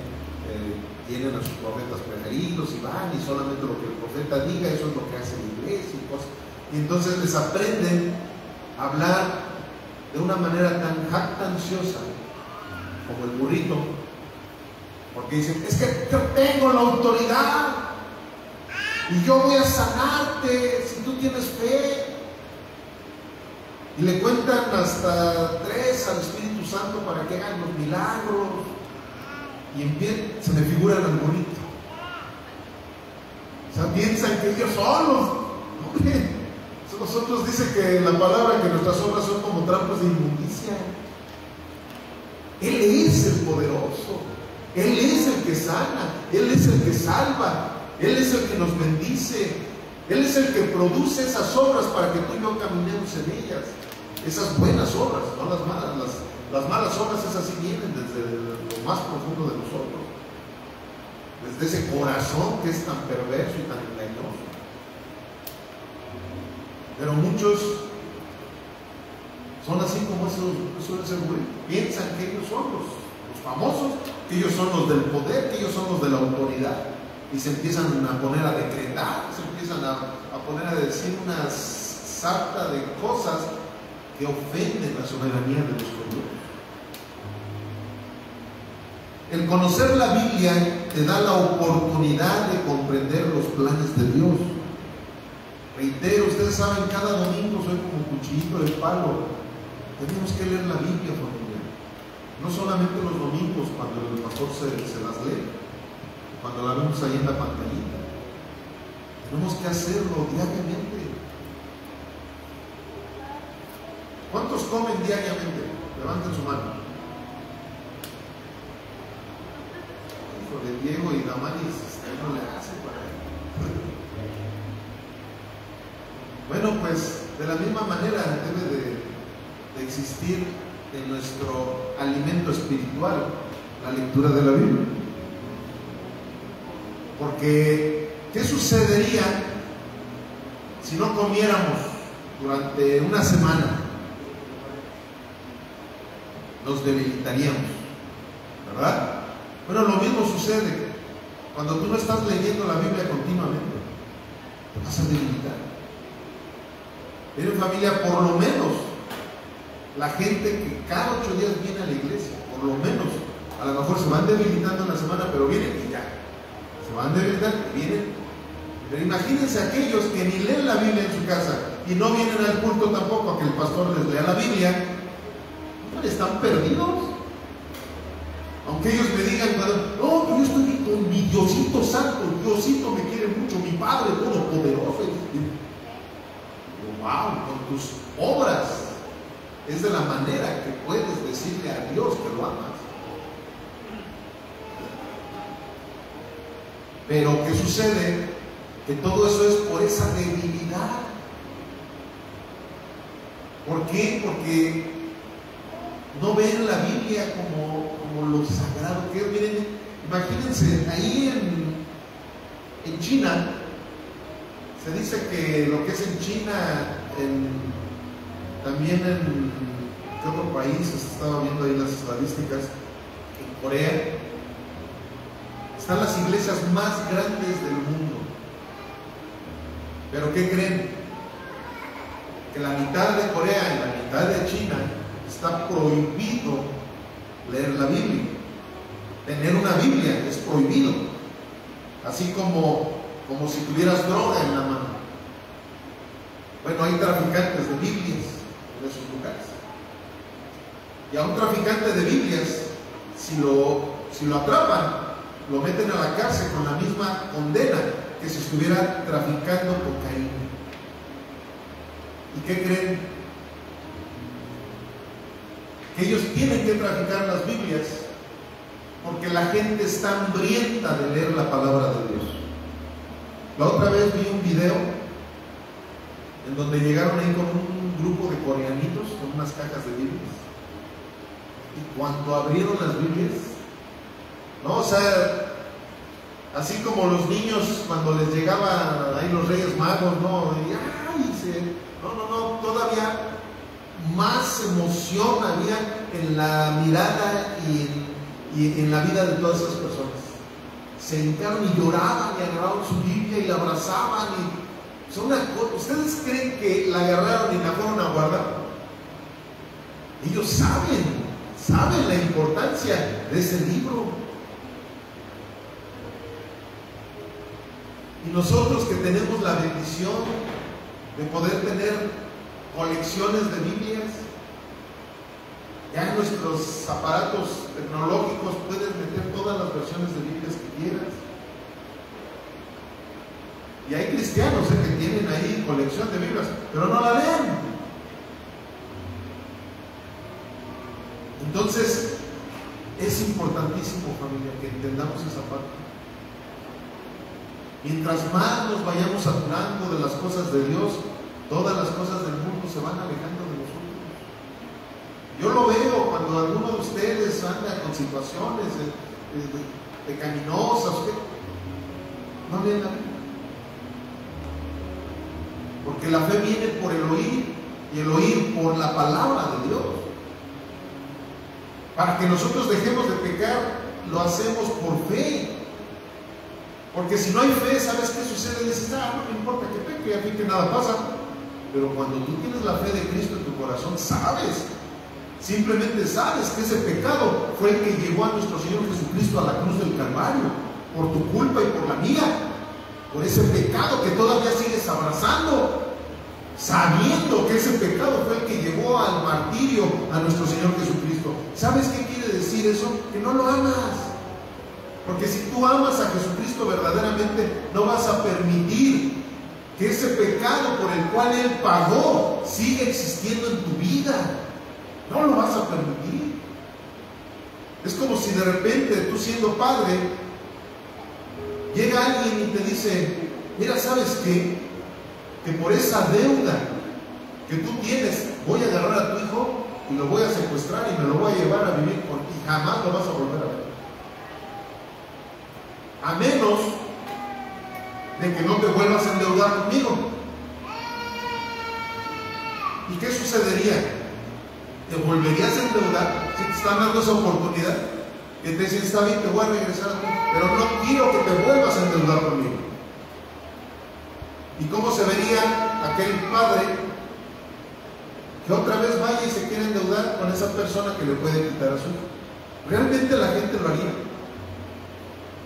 tienen a sus profetas preferidos y van y solamente lo que el profeta diga, eso es lo que hace la iglesia y cosas. Y entonces les aprenden a hablar de una manera tan jactanciosa como el burrito, porque dicen, es que yo tengo la autoridad y yo voy a sanarte si tú tienes fe. Y le cuentan hasta 3 al Espíritu Santo para que hagan los milagros. y se me figura el arbolito. O sea, piensan que ellos son los... Hombre, nosotros dice que la palabra que nuestras obras son como trampos de inmundicia. Él es el poderoso, Él es el que sana, Él es el que salva, Él es el que nos bendice, Él es el que produce esas obras para que tú y yo caminemos en ellas. Esas buenas obras, no las malas. Las malas obras esas sí vienen desde lo más profundo de nosotros, desde ese corazón que es tan perverso y tan engañoso. Pero muchos son así como esos suelen ser güey. Piensan que ellos son los famosos, que ellos son los del poder, que ellos son los de la autoridad, y se empiezan a poner a decretar, se empiezan a poner a decir una sarta de cosas que ofenden la soberanía de nuestro Dios. El conocer la Biblia te da la oportunidad de comprender los planes de Dios. Reitero, ustedes saben, cada domingo soy como cuchillito de palo. Tenemos que leer la Biblia, familia. No solamente los domingos cuando el pastor se las lee, cuando la vemos ahí en la pantallita. Tenemos que hacerlo diariamente. ¿Cuántos comen diariamente? Levanten su mano. Hijo de Diego y Damaris, no le hace para él. Bueno, pues de la misma manera debe de existir en nuestro alimento espiritual la lectura de la Biblia. Porque, ¿qué sucedería si no comiéramos durante una semana? Nos debilitaríamos, ¿verdad? Bueno, lo mismo sucede cuando tú no estás leyendo la Biblia continuamente. Te vas a debilitar. Miren, familia, por lo menos la gente que cada 8 días viene a la iglesia, por lo menos, a lo mejor se van debilitando en la semana, pero vienen y ya. Se van debilitando y vienen. Pero imagínense aquellos que ni leen la Biblia en su casa y no vienen al culto tampoco a que el pastor les lea la Biblia. ¿No están perdidos? Aunque ellos me digan, no, yo estoy con mi Diosito Santo, Diosito me quiere mucho, mi Padre Todopoderoso. Wow, con tus obras es de la manera que puedes decirle a Dios que lo amas. Pero ¿qué sucede? Que todo eso es por esa debilidad. ¿Por qué? Porque no ven la Biblia como lo sagrado que es. Miren, imagínense, ahí en China, se dice que lo que es en China, también en ¿qué otro país? Estaba viendo ahí las estadísticas. En Corea están las iglesias más grandes del mundo. ¿Pero qué creen? Que la mitad de Corea y la mitad de China está prohibido leer la Biblia. Tener una Biblia es prohibido. Así como si tuvieras droga en la mano. Bueno, hay traficantes de Biblias en esos lugares. Y a un traficante de Biblias, si lo atrapan, lo meten a la cárcel con la misma condena que si estuviera traficando cocaína. ¿Y qué creen? Que ellos tienen que traficar las Biblias porque la gente está hambrienta de leer la palabra de Dios. La otra vez vi un video en donde llegaron ahí con un grupo de coreanitos con unas cajas de Biblias, y cuando abrieron las Biblias, no, o sea, así como los niños cuando les llegaban ahí los Reyes Magos, no, y, no, todavía más emoción había en la mirada y en la vida de todas esas personas. Se hincaron y lloraban y agarraron su Biblia y la abrazaban. ¿Ustedes creen que la agarraron y la fueron a guardar? Ellos saben la importancia de ese libro. Y nosotros que tenemos la bendición de poder tener colecciones de Biblias, Ya en nuestros aparatos tecnológicos puedes meter todas las versiones de Biblias que quieras. Y hay cristianos que tienen ahí colección de Biblias, pero no la leen. Entonces, es importantísimo, familia, que entendamos esa parte. Mientras más nos vayamos saturando de las cosas de Dios, todas las cosas del mundo se van alejando de nosotros. Yo lo veo cuando alguno de ustedes anda con situaciones pecaminosas, no leen la Biblia. Porque la fe viene por el oír, y el oír por la palabra de Dios. Para que nosotros dejemos de pecar, lo hacemos por fe. Porque si no hay fe, ¿sabes qué sucede? Dices, no me importa que peque, a fin que nada pasa. Pero cuando tú tienes la fe de Cristo en tu corazón, sabes, simplemente sabes que ese pecado fue el que llevó a nuestro Señor Jesucristo a la cruz del Calvario, por tu culpa y por la mía. Por ese pecado que todavía sigues abrazando, sabiendo que ese pecado fue el que llevó al martirio a nuestro Señor Jesucristo. ¿Sabes qué quiere decir eso? Que no lo amas. Porque si tú amas a Jesucristo verdaderamente, no vas a permitir que ese pecado por el cual Él pagó siga existiendo en tu vida. No lo vas a permitir. Es como si de repente tú, siendo padre, llega alguien y te dice, mira, ¿sabes qué? Que por esa deuda que tú tienes, voy a agarrar a tu hijo y lo voy a secuestrar y me lo voy a llevar a vivir con ti. Jamás lo vas a volver a ver. A menos de que no te vuelvas a endeudar conmigo. ¿Y qué sucedería? ¿Te volverías a endeudar si te están dando esa oportunidad? Que te dicen, está bien, te voy a regresar a ti, pero no quiero que te vuelvas a endeudar conmigo. ¿Y cómo se vería aquel padre que otra vez vaya y se quiere endeudar con esa persona que le puede quitar a su hijo? Realmente la gente lo haría.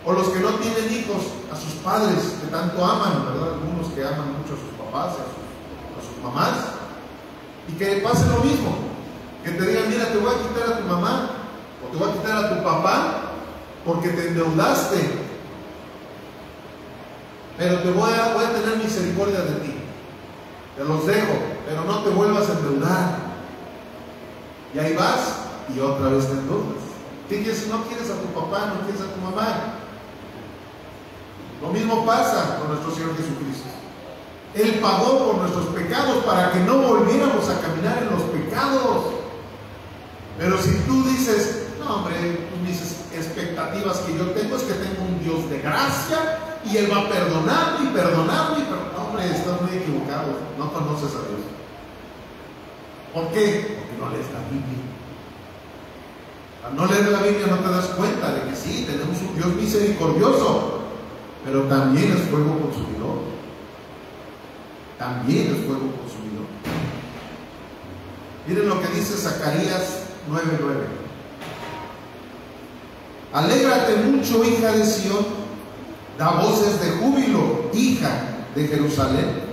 O los que no tienen hijos, a sus padres que tanto aman, ¿verdad? Algunos que aman mucho a sus papás, a sus mamás, y que le pase lo mismo, que te digan, mira, te voy a quitar a tu mamá, o te voy a quitar a tu papá, porque te endeudaste, pero te voy a tener misericordia de ti, te los dejo, pero no te vuelvas a endeudar. Y ahí vas, y otra vez te endeudas. ¿Qué quieres si no quieres a tu papá, no quieres a tu mamá? Lo mismo pasa con nuestro Señor Jesucristo. Él pagó por nuestros pecados para que no volviéramos a caminar en los pecados. Pero si tú dices, no hombre, mis expectativas que yo tengo es que tengo un Dios de gracia y Él va a perdonarme y perdonarme y perdonarme. No, hombre, estás muy equivocado, no conoces a Dios. ¿Por qué? Porque no lees la Biblia. Al no leer la Biblia no te das cuenta de que sí, tenemos un Dios misericordioso, pero también es fuego consumidor. También es fuego consumidor. Miren lo que dice Zacarías 9:9. Alégrate mucho, hija de Sión, da voces de júbilo, hija de Jerusalén.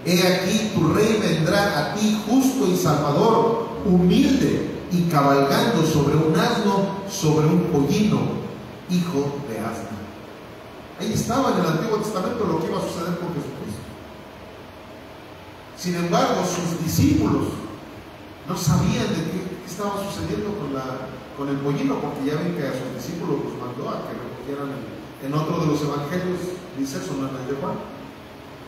He aquí tu rey vendrá a ti justo y salvador, humilde y cabalgando sobre un asno, sobre un pollino, hijo de asna. Ahí estaba en el Antiguo Testamento lo que iba a suceder con Jesucristo. Sin embargo, sus discípulos no sabían de qué estaba sucediendo con el pollino, porque ya ven que a sus discípulos los mandó a que recogieran en otro de los evangelios, dice eso, no en el de Juan.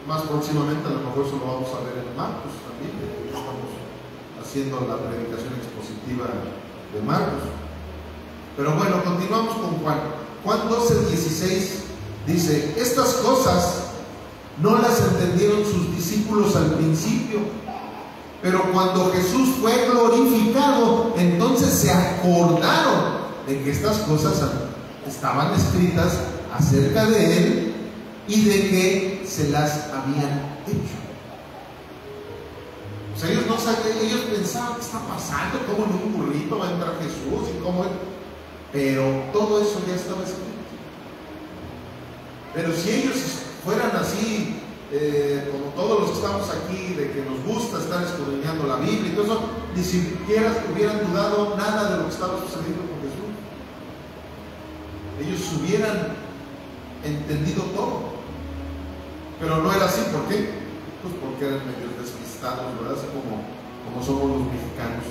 Más próximamente, a lo mejor eso lo vamos a ver en Marcos también. Estamos haciendo la predicación expositiva de Marcos. Pero bueno, continuamos con Juan. Juan 12:16 dice: estas cosas no las entendieron sus discípulos al principio, pero cuando Jesús fue glorificado, entonces se acordaron de que estas cosas estaban escritas acerca de Él y de que se las habían hecho. O sea, ellos no sabían, ellos pensaban, ¿qué está pasando? ¿Cómo en un burrito va a entrar Jesús? ¿Y cómo? Pero todo eso ya estaba escrito. Pero si ellos fueran así, como todos los que estamos aquí, de que nos gusta estar escudriñando leyendo la Biblia y todo eso, ni siquiera hubieran dudado nada de lo que estaba sucediendo con Jesús. Ellos hubieran entendido todo. Pero no era así. ¿Por qué? Pues porque eran medio despistados, ¿verdad? Así como somos los mexicanos.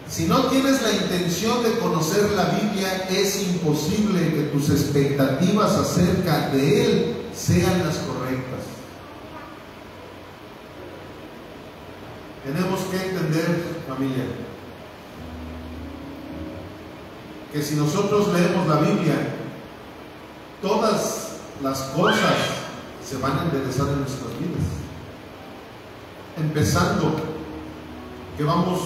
Si no tienes la intención de conocer la Biblia, es imposible que tus expectativas acerca de Él sean las correctas. Tenemos que entender, familia, que si nosotros leemos la Biblia, todas las cosas se van a enderezar en nuestras vidas. Empezando, que vamos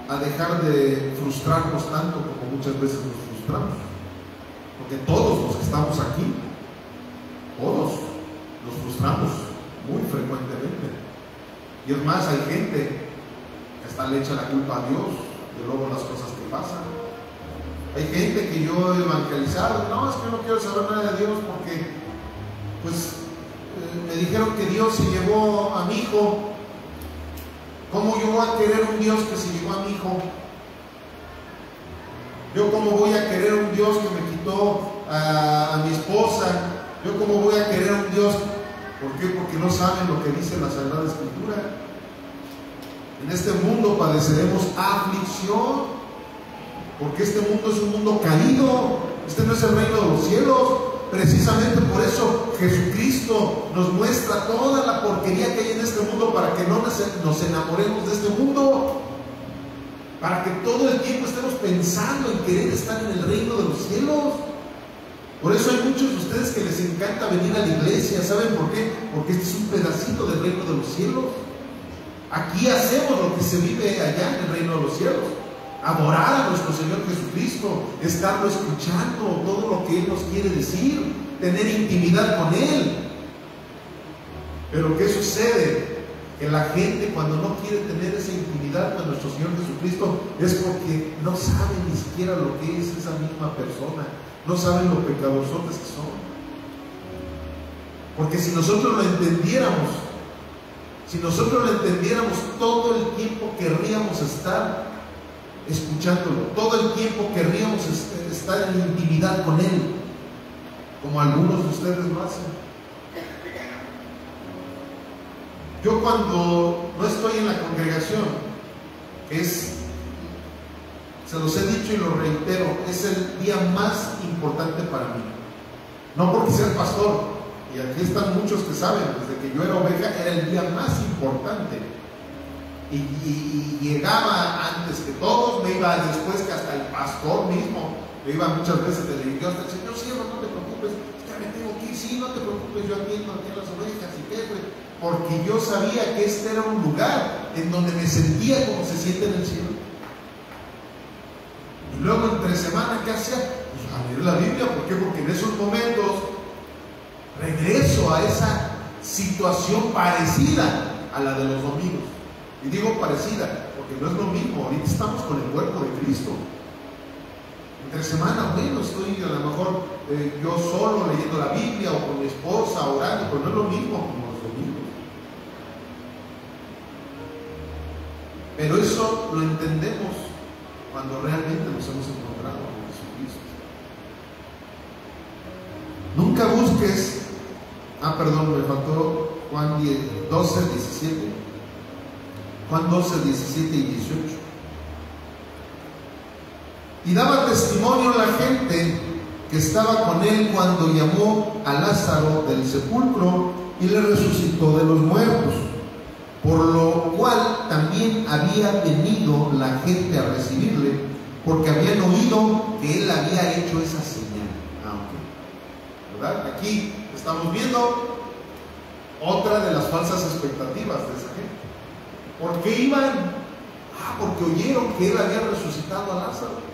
a dejar de frustrarnos tanto como muchas veces nos frustramos. Porque todos los que estamos aquí, todos nos frustramos muy frecuentemente. Y es más, hay gente que hasta le echa la culpa a Dios de luego las cosas que pasan. Hay gente que yo he evangelizado, no, es que no quiero saber nada de Dios porque pues me dijeron que Dios se llevó a mi hijo. ¿Cómo yo voy a querer un Dios que se llevó a mi hijo? ¿Yo cómo voy a querer un Dios que me quitó a mi esposa? ¿Yo cómo voy a querer un Dios? ¿Por qué? Porque no saben lo que dice la Sagrada Escritura. En este mundo padeceremos aflicción, porque este mundo es un mundo caído. Este no es el reino de los cielos. Precisamente por eso Jesucristo nos muestra toda la porquería que hay en este mundo, para que no nos enamoremos de este mundo, para que todo el tiempo estemos pensando en querer estar en el reino de los cielos. Por eso hay muchos de ustedes que les encanta venir a la iglesia. ¿Saben por qué? Porque este es un pedacito del reino de los cielos. Aquí hacemos lo que se vive allá en el reino de los cielos: adorar a nuestro Señor Jesucristo, estarlo escuchando, todo lo que Él nos quiere decir, tener intimidad con Él. Pero ¿qué sucede? Que la gente, cuando no quiere tener esa intimidad con nuestro Señor Jesucristo, es porque no saben ni siquiera lo que es esa misma persona, no saben lo pecadorzotes que son. Porque si nosotros lo entendiéramos, todo el tiempo querríamos estar escuchándolo, todo el tiempo querríamos estar en intimidad con Él, como algunos de ustedes lo hacen. Yo, cuando no estoy en la congregación, se los he dicho y lo reitero, es el día más importante para mí. No porque sea el pastor, y aquí están muchos que saben, desde que yo era oveja era el día más importante. Y llegaba antes que todos, me iba después que hasta el pastor mismo, me iba muchas veces de religioso, el Señor, siervo, no te preocupes, ya me tengo que ir, sí, no te preocupes, yo atiendo aquí a las ovejas, y qué, pues, porque yo sabía que este era un lugar en donde me sentía como se siente en el cielo. Y luego entre semana, ¿qué hacía? Pues a leer la Biblia. ¿Por qué? Porque en esos momentos regreso a esa situación parecida a la de los domingos. Y digo parecida, porque no es lo mismo. Ahorita estamos con el cuerpo de Cristo. Entre semana, bueno, estoy a lo mejor yo solo leyendo la Biblia, o con mi esposa orando, pero no es lo mismo como los domingos. Pero eso lo entendemos cuando realmente nos hemos encontrado con Jesucristo. Nunca busques, me faltó Juan 12, 17. Juan 12, 17 y 18. Y daba testimonio la gente que estaba con él cuando llamó a Lázaro del sepulcro y le resucitó de los muertos, por lo cual también había venido la gente a recibirle, porque habían oído que él había hecho esa señal. ¿Verdad? Aquí estamos viendo otra de las falsas expectativas de esa gente. ¿Por qué iban? Porque oyeron que él había resucitado a Lázaro.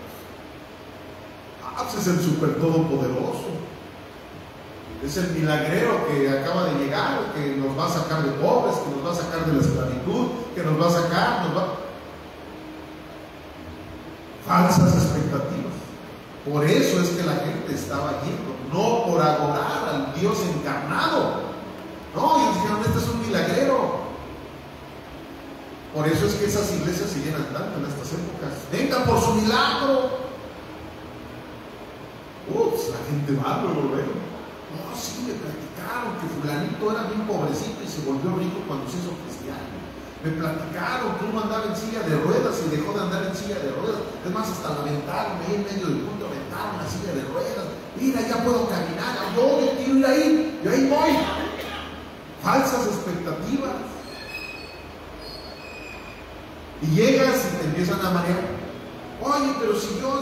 Pues es el super todopoderoso, es el milagrero que acaba de llegar, que nos va a sacar de pobres, que nos va a sacar de la esclavitud, que nos va a sacar, falsas expectativas. Por eso es que la gente estaba yendo, no por adorar al Dios encarnado. No, ellos dijeron, este es un milagrero. Por eso es que esas iglesias se llenan tanto en estas épocas. Vengan por su milagro. La gente va luego. No, sí, me platicaron que fulanito era bien pobrecito y se volvió rico cuando se hizo cristiano. Me platicaron que uno andaba en silla de ruedas y dejó de andar en silla de ruedas. Es más, hasta la aventaron ahí en medio del punto, aventaron la silla de ruedas. Mira, ya puedo caminar, yo quiero ir ahí, y ahí voy. Falsas expectativas. Y llegas y te empiezan a marear. Oye, pero si yo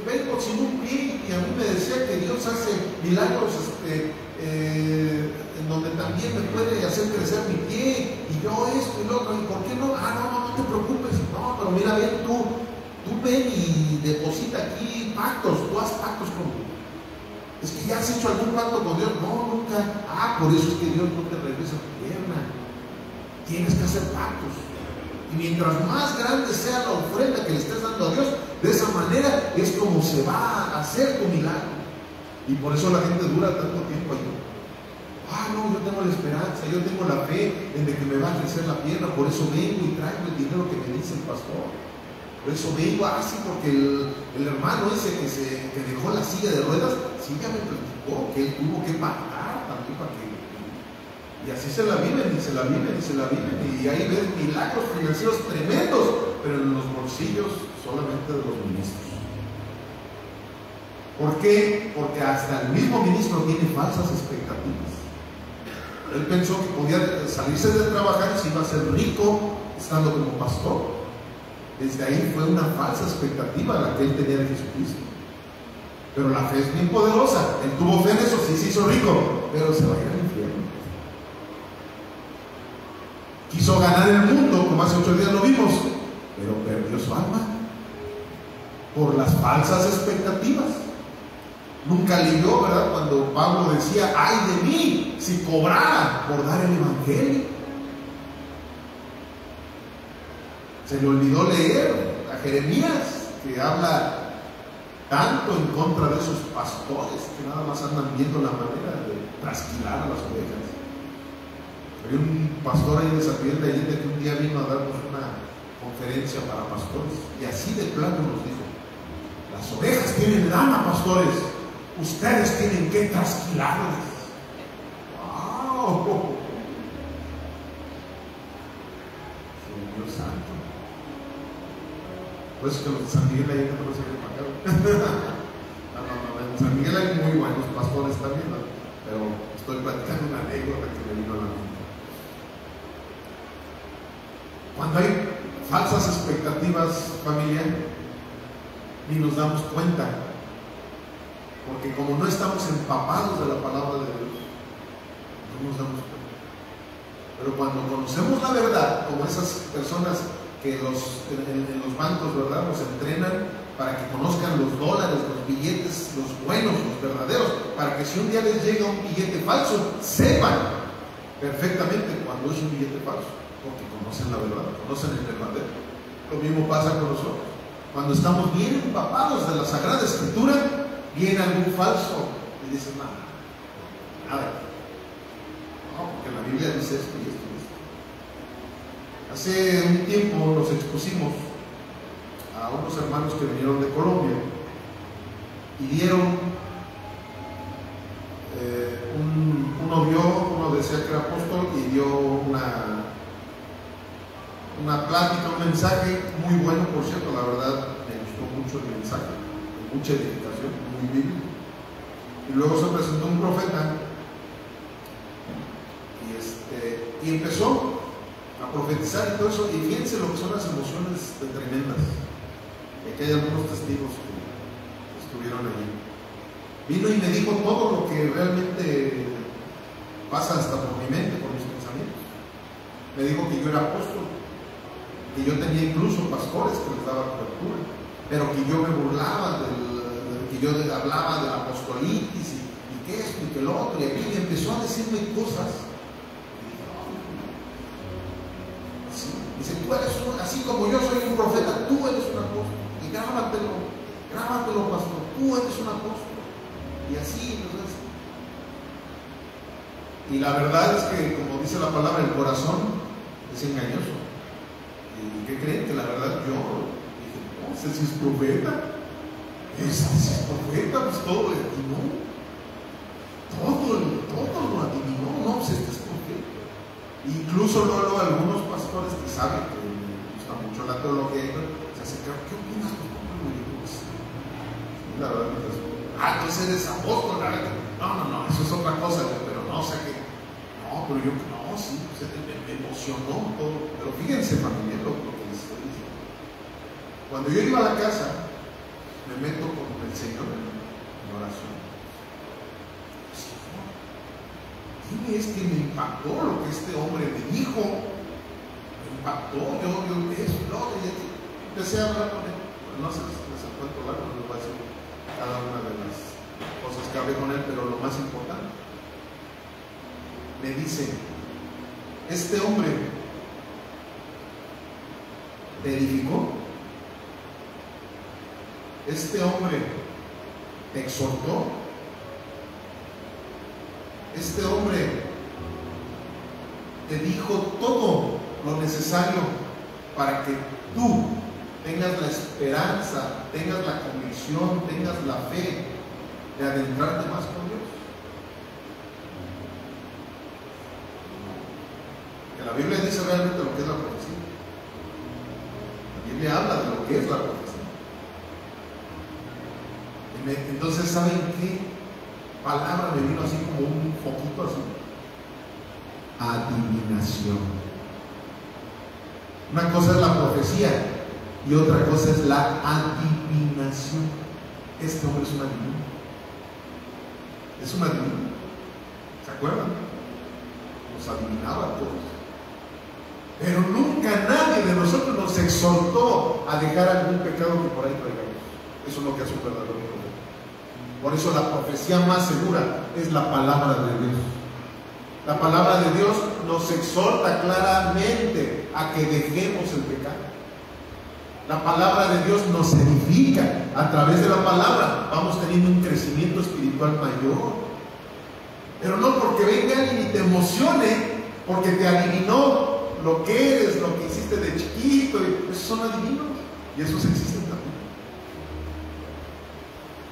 vengo sin un pie, y a mí me decía que Dios hace milagros en donde también me puede hacer crecer mi pie, y yo esto y lo otro, ¿y por qué no? No te preocupes. No, pero mira, ven tú ven y deposita aquí pactos, tú haz pactos con Dios. Es que ya has hecho algún pacto con Dios. No, nunca. Por eso es que Dios no te regresa tu pierna. Tienes que hacer pactos. Y mientras más grande sea la ofrenda que le estés dando a Dios, de esa manera es como se va a hacer tu milagro. Y por eso la gente dura tanto tiempo allí. No, yo tengo la esperanza, yo tengo la fe en de que me va a crecer la pierna, por eso vengo y traigo el dinero que me dice el pastor. Por eso vengo así, porque el hermano ese que dejó la silla de ruedas, sí ya me platicó que él tuvo que pagar también para que... Y así se la viven, y se la viven, y se la viven. Y ahí ven milagros financieros tremendos, pero en los bolsillos solamente de los ministros. ¿Por qué? Porque hasta el mismo ministro tiene falsas expectativas. Él pensó que podía salirse de trabajar y se iba a ser rico estando como pastor. Desde ahí fue una falsa expectativa la que él tenía de Jesucristo. Pero la fe es bien poderosa. Él tuvo fe en eso, sí se hizo rico, pero se va a ir al infierno. Quiso ganar el mundo, como hace 8 días lo vimos, pero perdió su alma por las falsas expectativas. Nunca leyó, ¿verdad?, cuando Pablo decía: ay de mí si cobrara por dar el evangelio. Se le olvidó leer a Jeremías, que habla tanto en contra de esos pastores que nada más andan viendo la manera de trasquilar a las ovejas. Hay un pastor ahí de Sapiens de Allende que un día vino a darnos una conferencia para pastores, y así de plano nos dijo: las ovejas tienen lana, pastores, ustedes tienen que trasquilarlas. ¡Wow! Señor santo. Pues que los de San Miguel ahí no se ven para acá. No, en San Miguel hay muy buenos pastores también, ¿no? Pero estoy platicando una anécdota que me vino a la mente. Cuando hay falsas expectativas, familia, ni nos damos cuenta, porque como no estamos empapados de la palabra de Dios, no nos damos cuenta. Pero cuando conocemos la verdad, como esas personas que en los bancos, ¿verdad?, nos entrenan para que conozcan los dólares, los billetes, los buenos, los verdaderos, para que si un día les llega un billete falso, sepan perfectamente cuando es un billete falso, porque conocen la verdad, conocen el verdadero. Lo mismo pasa con nosotros. Cuando estamos bien empapados de la Sagrada Escritura, viene algún falso y dices: nada. No, porque la Biblia dice esto y esto y esto. Hace un tiempo nos expusimos a unos hermanos que vinieron de Colombia y dieron uno decía que era apóstol y dio una plática, un mensaje muy bueno, por cierto. La verdad me gustó mucho el mensaje, mucha edificación, muy bíblico. Y luego se presentó un profeta y empezó a profetizar y todo eso. Y fíjense lo que son las emociones tremendas. Aquí hay algunos testigos que estuvieron allí. Vino y me dijo todo lo que realmente pasa hasta por mi mente, por mis pensamientos. Me dijo que yo era apóstol, que yo tenía incluso pastores que les daba cobertura, pero que yo me burlaba que yo hablaba de la apostolitis y que esto y que lo otro, y aquí empezó a decirme cosas. Dice: tú eres así como yo soy un profeta, tú eres un apóstol, y grábatelo, pastor, tú eres un apóstol. Y así, entonces. Y la verdad es que, como dice la palabra, el corazón es engañoso. ¿Y qué creen? Que la verdad yo dije, no, ese sí es profeta. Ese sí es profeta, pues todo lo adivinó. Todo lo adivinó, no, pues este es profeta. Incluso luego algunos pastores que saben que me gusta mucho la teología, se acercan, ¿qué opinas tú? La verdad, entonces eres apóstol. No, eso es otra cosa, pero no, o sea que, no, pero yo, no, sí, me emocionó todo. Pero fíjense, familia, lo que les estoy diciendo. Cuando yo iba a la casa, me meto con el Señor en oración. Señor, dime, es que me impactó lo que este hombre me dijo. Me impactó, yo eso, no, y empecé a hablar con él. No sé, les cuento largo, no les voy a decir cada una de las cosas que hablé con él, pero lo más importante, me dice, este hombre te edificó, este hombre te exhortó, este hombre te dijo todo lo necesario para que tú tengas la esperanza, tengas la convicción, tengas la fe de adentrarte más con Dios. Que la Biblia dice realmente lo que es la profecía. La Biblia habla de lo que es la profecía. Entonces, ¿saben qué palabra me vino así como un foquito así? Adivinación. Una cosa es la profecía y otra cosa es la adivinación. Este hombre es un adivino. Es un adivino. ¿Se acuerdan? Nos adivinaba todos. Pero nunca nadie de nosotros nos exhortó a dejar algún pecado que por ahí traigamos. Eso es lo que hace un verdadero profeta. Por eso la profecía más segura es la palabra de Dios. La palabra de Dios nos exhorta claramente a que dejemos el pecado. La palabra de Dios nos edifica. A través de la palabra vamos teniendo un crecimiento espiritual mayor. Pero no porque venga alguien y te emocione, porque te adivinó lo que eres, lo que hiciste de chiquito. Esos son adivinos y esos existen también.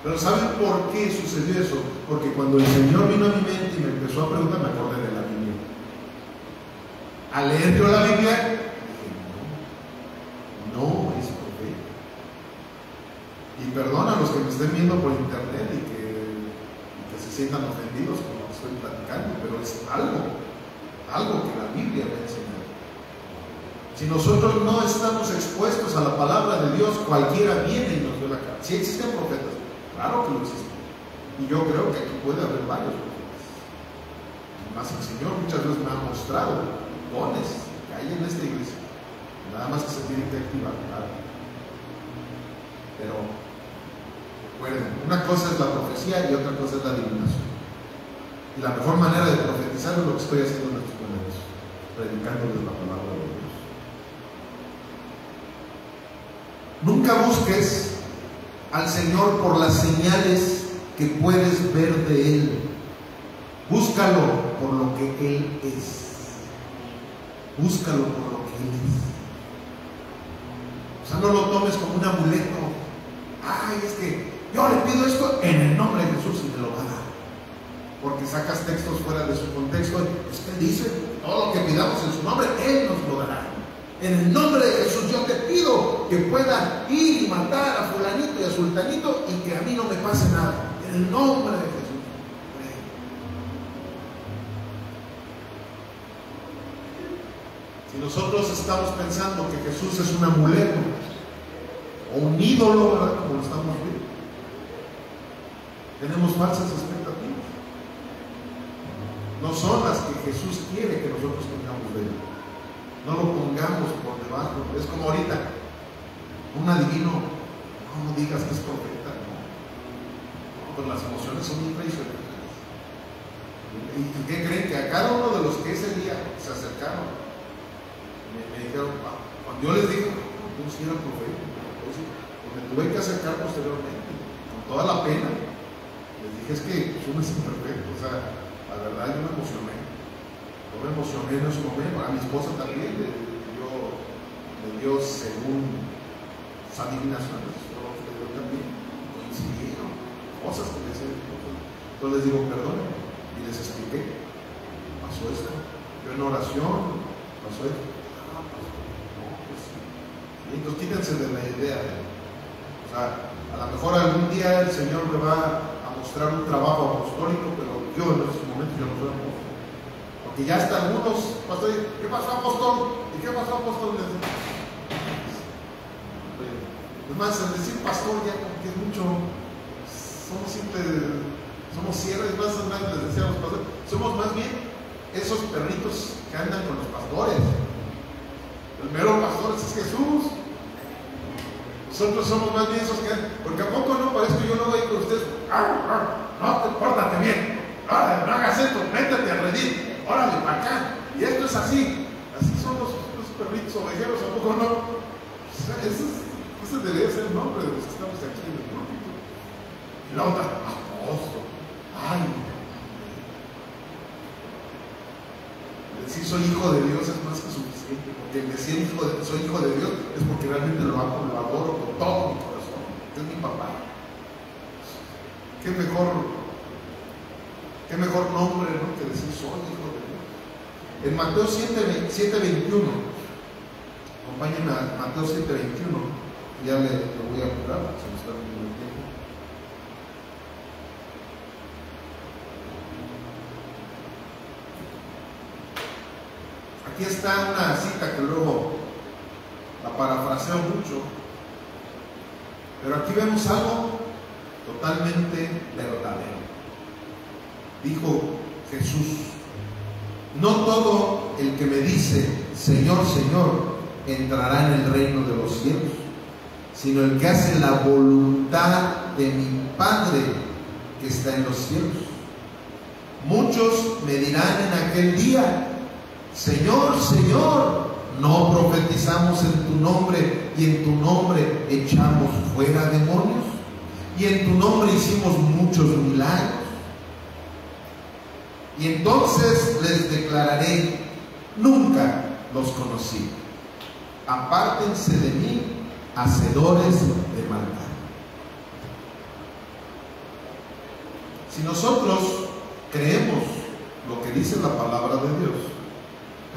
Pero ¿saben por qué sucedió eso? Porque cuando el Señor vino a mi mente y me empezó a preguntar, me acordé de la Biblia. Al leer yo la Biblia, no es profeta. Y perdona a los que me estén viendo por internet y que se sientan ofendidos con lo que estoy platicando, pero es algo que la Biblia me ha enseñado. Si nosotros no estamos expuestos a la palabra de Dios, cualquiera viene y nos ve la cara. Si existen profetas, claro que lo existen. Y yo creo que aquí puede haber varios profetas. Más el Señor muchas veces me ha mostrado dones que hay en esta iglesia. Nada más que se tienen que activar, claro. Pero recuerden, una cosa es la profecía y otra cosa es la adivinación. Y la mejor manera de profetizar es lo que estoy haciendo en estos momentos, predicándoles la palabra de Dios. Nunca busques al Señor por las señales que puedes ver de Él. Búscalo por lo que Él es. Búscalo por lo que Él es. O sea, no lo tomes como un amuleto. Ay, es que yo le pido esto en el nombre de Jesús y me lo va a dar. Porque sacas textos fuera de su contexto. Es que Él dice, todo lo que pidamos en su nombre, Él nos lo dará. En el nombre de Jesús yo te pido que pueda ir y matar a fulanito y a sultanito y que a mí no me pase nada. En el nombre de Jesús. Si nosotros estamos pensando que Jesús es un amuleto o un ídolo, ¿verdad? Como lo estamos viendo, tenemos falsas expectativas. No son las que Jesús quiere que nosotros tengamos de Él. No lo pongamos por debajo. Es como ahorita, un adivino, no digas que es profeta, no, pues las emociones son muy impresionantes. ¿Y qué creen? Que a cada uno de los que ese día se acercaron, me dijeron, cuando yo les dije, yo sí era profeta, pues me tuve que acercar posteriormente, con toda la pena. Les dije, es que tú no eres imperfecto, o sea, la verdad yo me emocioné. Yo me emocioné en ese momento, a mi esposa también, yo le adivinaciones, yo también coincidieron, cosas que les he dicho. Entonces les digo, perdón, y les expliqué, pasó esto, yo en oración, pasó esto. Entonces quítense de la idea o sea, a lo mejor algún día el Señor me va a mostrar un trabajo apostólico, pero yo en estos momentos yo no soy apóstol, porque ya hasta algunos pastores, ¿qué pasó, apóstol? ¿Y qué pasó, apóstol? Es más, al decir pastor ya como que es mucho, somos cierres, más les decíamos pastor, somos más bien esos perritos que andan con los pastores. El mero pastor es Jesús. Nosotros somos más bien esos que andan, porque a poco no parece que yo no voy con ustedes, no, pórtate bien, órale, no hagas esto, métete a redil, órale, para acá, y esto es así son los perritos ovejeros, a poco no. Ese debería ser el nombre de los que estamos aquí en el púlpito. Y la otra, apóstol, ay, decir soy hijo de Dios es más que suficiente, porque el decir soy hijo de Dios es porque realmente lo amo, lo adoro con todo mi corazón, es mi papá. Qué mejor nombre, ¿no?, que decir soy hijo de Dios. En Mateo 7:21, acompáñenme a Mateo 7:21, ya le voy a apurar, se me está viendo el tiempo. Aquí está una cita que luego la parafraseo mucho, pero aquí vemos algo totalmente verdadero. Dijo Jesús: no todo el que me dice Señor, Señor, entrará en el reino de los cielos, sino el que hace la voluntad de mi Padre que está en los cielos. Muchos me dirán en aquel día: Señor, Señor, ¿no profetizamos en tu nombre y en tu nombre echamos fuera demonios? Y en tu nombre hicimos muchos milagros. Y entonces les declararé: nunca los conocí. Apártense de mí, hacedores de maldad. Si nosotros creemos lo que dice la palabra de Dios,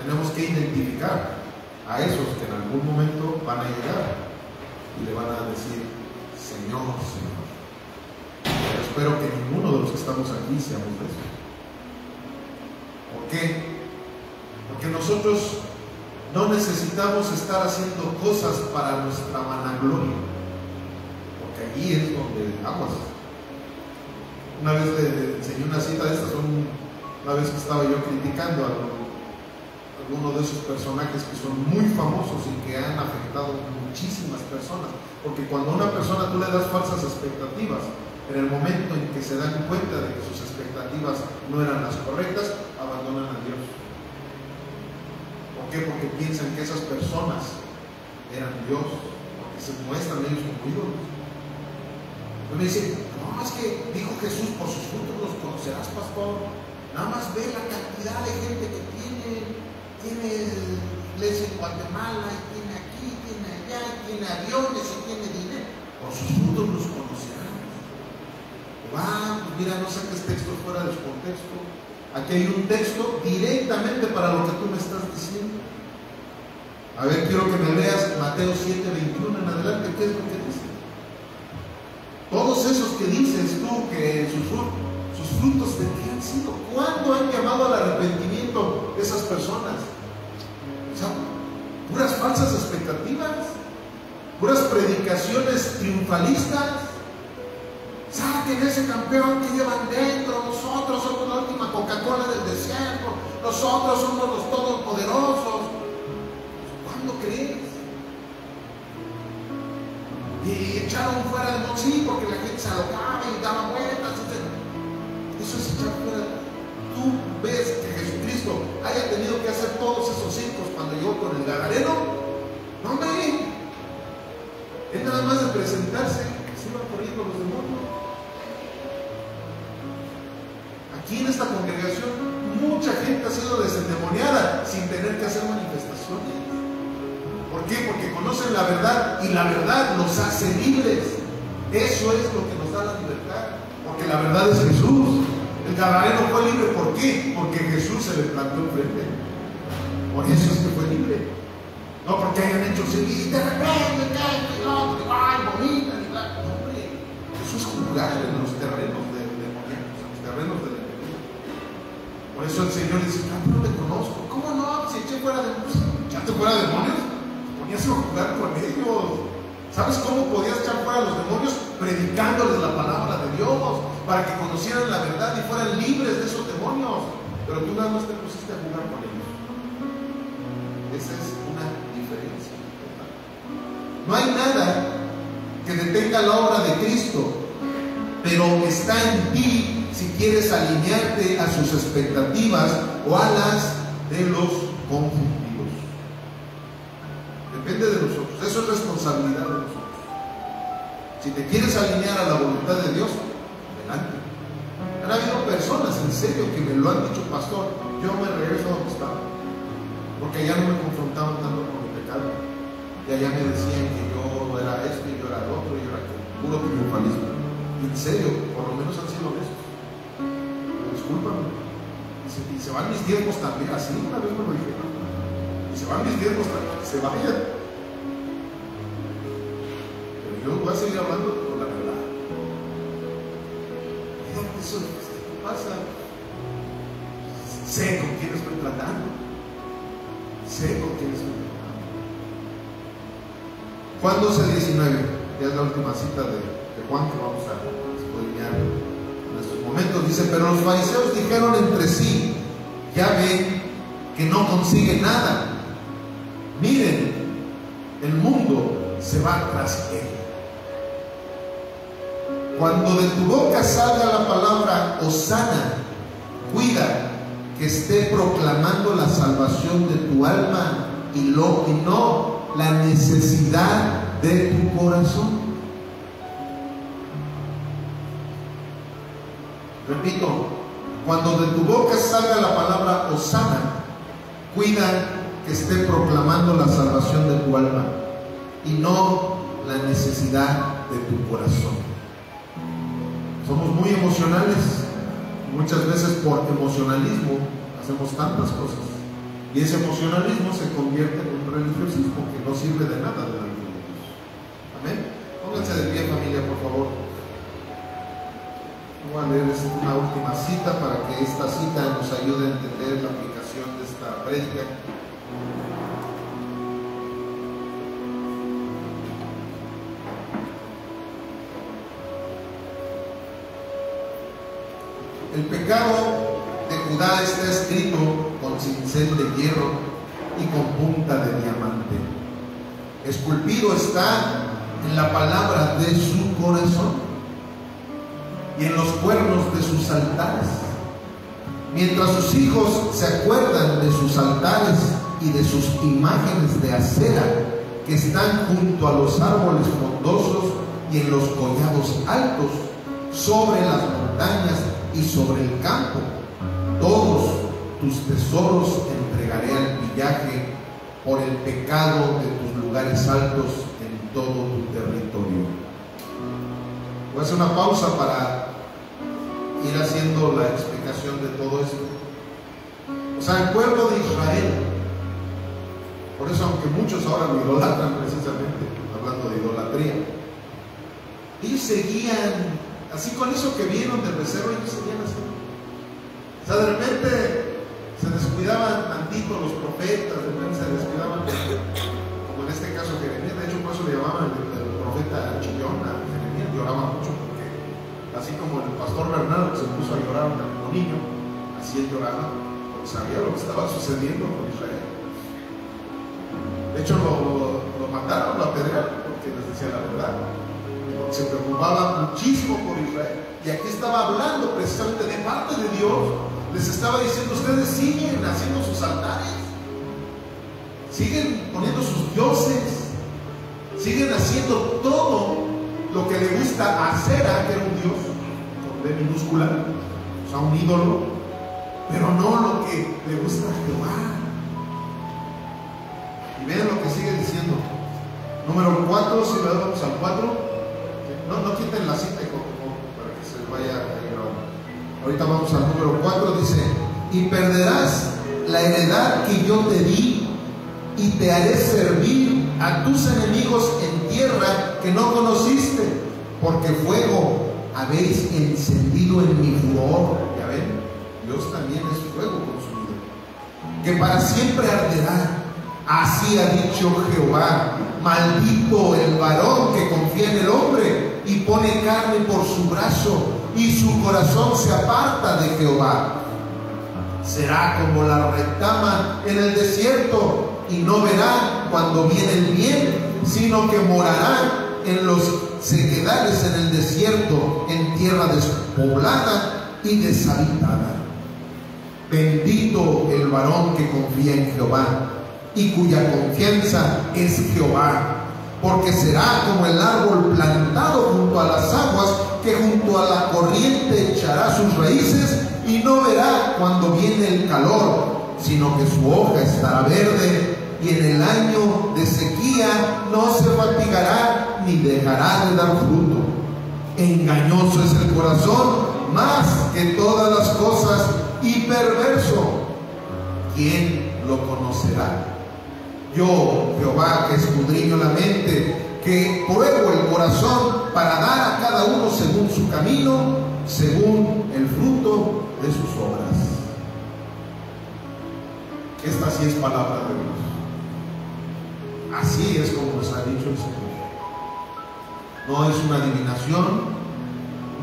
tenemos que identificar a esos que en algún momento van a llegar y le van a decir: Señor, Señor. Pero espero que ninguno de los que estamos aquí seamos de eso. ¿Por qué? Porque nosotros no necesitamos estar haciendo cosas para nuestra vanagloria, porque allí es donde aguas. Una vez le enseñé una cita de estas, una vez que estaba yo criticando a algunos de esos personajes que son muy famosos y que han afectado a muchísimas personas, porque cuando a una persona tú le das falsas expectativas, en el momento en que se dan cuenta de que sus expectativas no eran las correctas, abandonan a Dios. ¿Por qué? Porque piensan que esas personas eran Dios, porque se muestran ellos como ídolos. Y me dicen: no, es que dijo Jesús, por sus frutos los conocerás, pastor. Nada más ve la cantidad de gente que tiene iglesia en Guatemala, y tiene aquí, tiene allá, y tiene aviones, y tiene dinero. Por sus frutos los conocerán. Pues mira, no saques textos fuera del contexto. Aquí hay un texto directamente para lo que tú me estás diciendo. A ver, quiero que me leas Mateo 7:21 en adelante. ¿Qué es lo que dice? Todos esos que dices tú que sus frutos de qué han sido, ¿cuándo han llamado al arrepentimiento esas personas? O sea, puras falsas expectativas, puras predicaciones triunfalistas. Saquen ese campeón que llevan dentro, nosotros somos la última Coca-Cola del desierto, nosotros somos los todopoderosos. ¿Cuándo crees? Y echaron fuera de sí, porque la gente se alocaba y daba vueltas, etc. Eso es echar fuera. Tú ves que Jesucristo haya tenido que hacer todos esos circos cuando llegó con el Gadareno. No, hombre, es nada más de presentarse, se iban corriendo los demonios. Aquí en esta congregación mucha gente ha sido desendemoniada sin tener que hacer manifestaciones. ¿Por ¿Por qué? Porque conocen la verdad y la verdad los hace libres. Eso es lo que nos da la libertad, porque la verdad es Jesús. El gadareno fue libre, ¿por qué? Porque Jesús se le plantó enfrente. Por eso es que fue libre. No porque hayan hecho seguir, de repente, ay, bonita, y bla. No, hombre, eso es jugar en los terrenos demoníacos, en los terrenos del enemigo. Por eso el Señor dice, no te conozco. ¿Cómo no? Si eché fuera demonios, ¿echaste fuera demonios? Ponías a jugar con ellos. ¿Sabes cómo podías echar fuera a los demonios? Predicándoles la palabra de Dios, para que conocieran la verdad y fueran libres de esos demonios. Pero tú nada más te pusiste a jugar con ellos. Esa es una diferencia. No hay nada que detenga la obra de Cristo, pero está en ti si quieres alinearte a sus expectativas o a las de los confundidos. Depende de nosotros, eso es responsabilidad de nosotros. Si te quieres alinear a la voluntad de Dios, adelante. Han habido personas, en serio, que me lo han dicho, pastor, yo me regreso a donde estaba, porque allá no me confrontaban tanto con mi pecado, y allá me decían que yo era esto y yo era lo otro, y yo era puro triunfalismo. Y en serio, por lo menos han sido honestos. Discúlpame. Y se van mis diezmos también, así una vez me lo dijeron. Y se van mis diezmos también, se vayan. Pero yo voy a seguir hablando con la verdad. Eso ¿qué pasa? Sé con quién estoy tratando. Sé con quién estoy tratando. Juan 12:19, ya es la última cita de Juan que vamos a escudriñar en estos momentos. Dice, pero los fariseos dijeron entre sí, ya ven que no consiguen nada. Miren, el mundo se va tras él. Cuando de tu boca salga la palabra Hosana, cuida que esté proclamando la salvación de tu alma y no la necesidad de tu corazón. Repito, cuando de tu boca salga la palabra Hosana, cuida que esté proclamando la salvación de tu alma y no la necesidad de tu corazón. Somos muy emocionales. Muchas veces por emocionalismo hacemos tantas cosas. Y ese emocionalismo se convierte en un religiosismo que no sirve de nada delante de Dios. Amén. Pónganse de pie, familia, por favor. Voy a leer una última cita para que esta cita nos ayude a entender la aplicación de esta prédica. El pecado de Judá está escrito con cincel de hierro y con punta de diamante. Esculpido está en la palabra de su corazón y en los cuernos de sus altares. Mientras sus hijos se acuerdan de sus altares y de sus imágenes de acera que están junto a los árboles frondosos y en los collados altos, sobre las montañas y sobre el campo, todos tus tesoros entregaré al pillaje por el pecado de tus lugares altos en todo tu territorio. Voy a hacer una pausa para ir haciendo la explicación de todo esto. O sea, el pueblo de Israel, por eso aunque muchos ahora lo idolatran precisamente, hablando de idolatría, ellos seguían así con eso que vieron del becerro, ellos seguían así. O sea, de repente se descuidaban tantito los profetas, de repente se descuidaban, como en este caso Jeremías. De hecho, por eso le llamaban el profeta chillón a Jeremías. Lloraba mucho porque, así como el pastor Bernardo que se puso a llorar como niño, así él lloraba porque sabía lo que estaba sucediendo con Israel. De hecho, lo mataron, lo apedrearon porque les decía la verdad. Se preocupaba muchísimo por Israel, y aquí estaba hablando precisamente de parte de Dios. Les estaba diciendo, ustedes siguen haciendo sus altares, siguen poniendo sus dioses, siguen haciendo todo lo que le gusta a Acera, que era un dios con D minúscula, o sea, un ídolo, pero no lo que le gusta a Jehová. Y vean lo que sigue diciendo. Número 4, si le damos al 4, no quiten la cita para que se vaya a. Ahorita vamos al número 4, dice: y perderás la heredad que yo te di, y te haré servir a tus enemigos en tierra que no conociste, porque fuego habéis encendido en mi furor. Ya ven, Dios también es fuego consumido, que para siempre arderá. Así ha dicho Jehová: maldito el varón que confía en el hombre y pone carne por su brazo, y su corazón se aparta de Jehová. Será como la retama en el desierto, y no verá cuando viene el bien, sino que morará en los sequedales en el desierto, en tierra despoblada y deshabitada. Bendito el varón que confía en Jehová y cuya confianza es Jehová, porque será como el árbol plantado junto a las aguas, que junto a la corriente echará sus raíces y no verá cuando viene el calor, sino que su hoja estará verde, y en el año de sequía no se fatigará ni dejará de dar fruto. Engañoso es el corazón más que todas las cosas, y perverso, ¿quién lo conocerá? Yo, Jehová, que escudriño la mente, que pruebo el corazón para dar a cada uno según su camino, según el fruto de sus obras. Esta sí es palabra de Dios. Así es como nos ha dicho el Señor. No es una adivinación,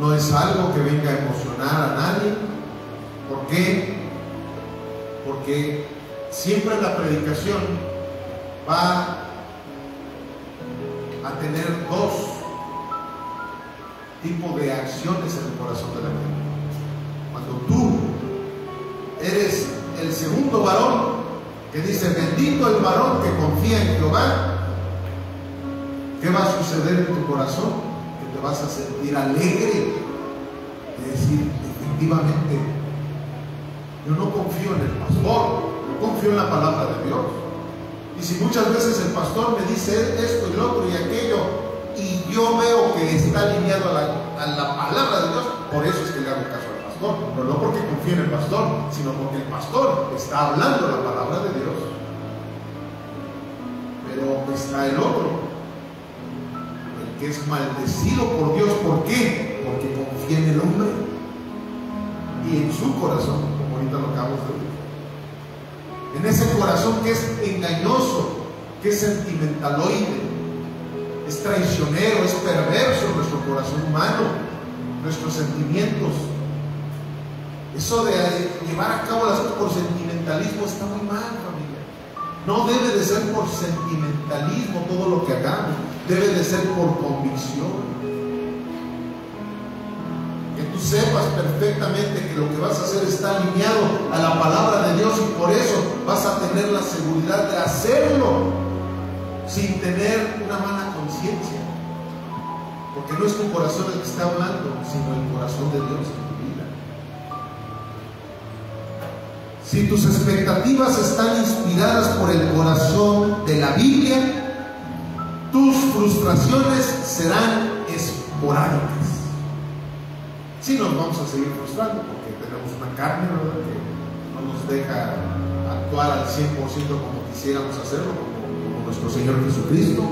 no es algo que venga a emocionar a nadie. ¿Por qué? Porque siempre la predicación va a tener dos tipos de acciones en el corazón de la gente. Cuando tú eres el segundo varón que dice: bendito el varón que confía en Jehová, ¿qué va a suceder en tu corazón? Que te vas a sentir alegre de decir: efectivamente, yo no confío en el pastor, yo confío en la palabra de Dios. Y si muchas veces el pastor me dice esto y lo otro y aquello, y yo veo que está alineado a la palabra de Dios, por eso es que le hago caso al pastor. Pero no porque confíe en el pastor, sino porque el pastor está hablando la palabra de Dios. Pero está el otro, el que es maldecido por Dios. ¿Por qué? Porque confía en el hombre y en su corazón, como ahorita lo acabamos de ver. En ese corazón que es engañoso, que es sentimentaloide, es traicionero, es perverso nuestro corazón humano, nuestros sentimientos. Eso de llevar a cabo las cosas por sentimentalismo está muy mal, familia. No debe de ser por sentimentalismo todo lo que hagamos, debe de ser por convicción. Que tú sepas perfectamente que lo que vas a hacer está alineado a la palabra de Dios, y por eso vas a tener la seguridad de hacerlo sin tener una mala conciencia, porque no es tu corazón el que está hablando, sino el corazón de Dios en tu vida. Si tus expectativas están inspiradas por el corazón de la Biblia, tus frustraciones serán esporádicas. Sí, nos vamos a seguir frustrando porque tenemos una carne, ¿verdad?, que no nos deja actuar al 100% como quisiéramos hacerlo, como nuestro Señor Jesucristo.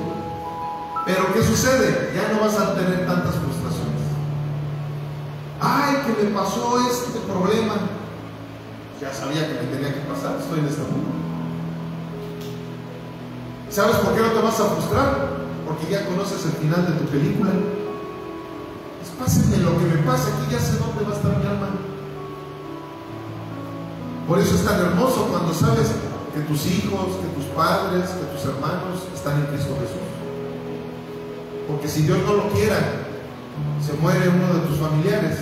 Pero ¿qué sucede? Ya no vas a tener tantas frustraciones. Ay, que me pasó este problema. Ya sabía que me tenía que pasar, estoy en este mundo. ¿Sabes por qué no te vas a frustrar? Porque ya conoces el final de tu película. Pásenme lo que me pase, aquí ya sé dónde va a estar mi alma. Por eso es tan hermoso cuando sabes que tus hijos, que tus padres, que tus hermanos están en Cristo Jesús. Porque si Dios no lo quiera, se muere uno de tus familiares,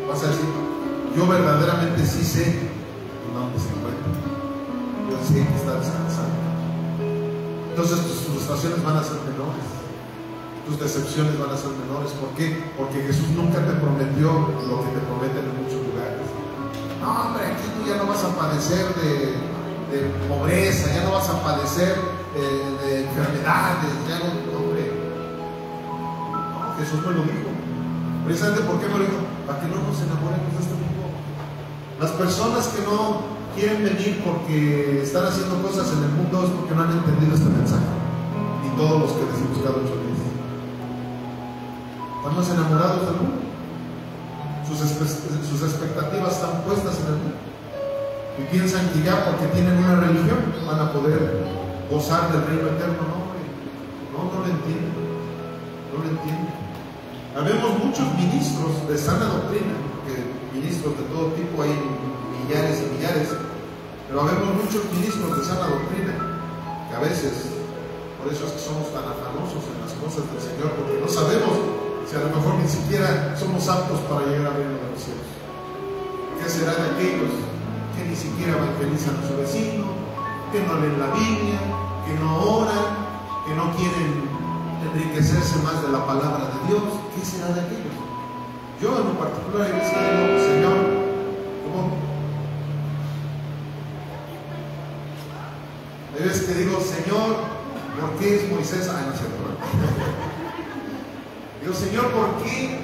vas a decir: yo verdaderamente sí sé dónde se encuentra, yo sé que está descansando. Entonces tus frustraciones van a ser menores, tus decepciones van a ser menores. ¿Por qué? Porque Jesús nunca te prometió lo que te prometen en muchos lugares. No, hombre, aquí tú ya no vas a padecer de pobreza, ya no vas a padecer de enfermedad, Jesús me lo dijo. Precisamente, ¿por qué me lo dijo? Para que no nos enamoremos de este mundo. Las personas que no quieren venir porque están haciendo cosas en el mundo es porque no han entendido este mensaje. Y todos los que decimos cada 8 días están más enamorados del mundo. Sus expectativas están puestas en el mundo y piensan que ya porque tienen una religión van a poder gozar del reino eterno. No lo entienden. No lo entienden. Habemos muchos ministros de sana doctrina, porque ministros de todo tipo hay millares y millares, pero habemos muchos ministros de sana doctrina que a veces, por eso es que somos tan afanosos en las cosas del Señor, porque no sabemos si a lo mejor ni siquiera somos aptos para llegar al reino de los cielos. ¿Qué será de aquellos que ni siquiera evangelizan a su vecino, que no leen la Biblia, que no oran, que no quieren enriquecerse más de la palabra de Dios? ¿Qué será de aquellos? Yo en lo particular hay veces que digo, Señor, ¿cómo? Hay veces que digo, Señor, ¿por qué es Moisés? No es cierto. Digo, Señor, ¿por qué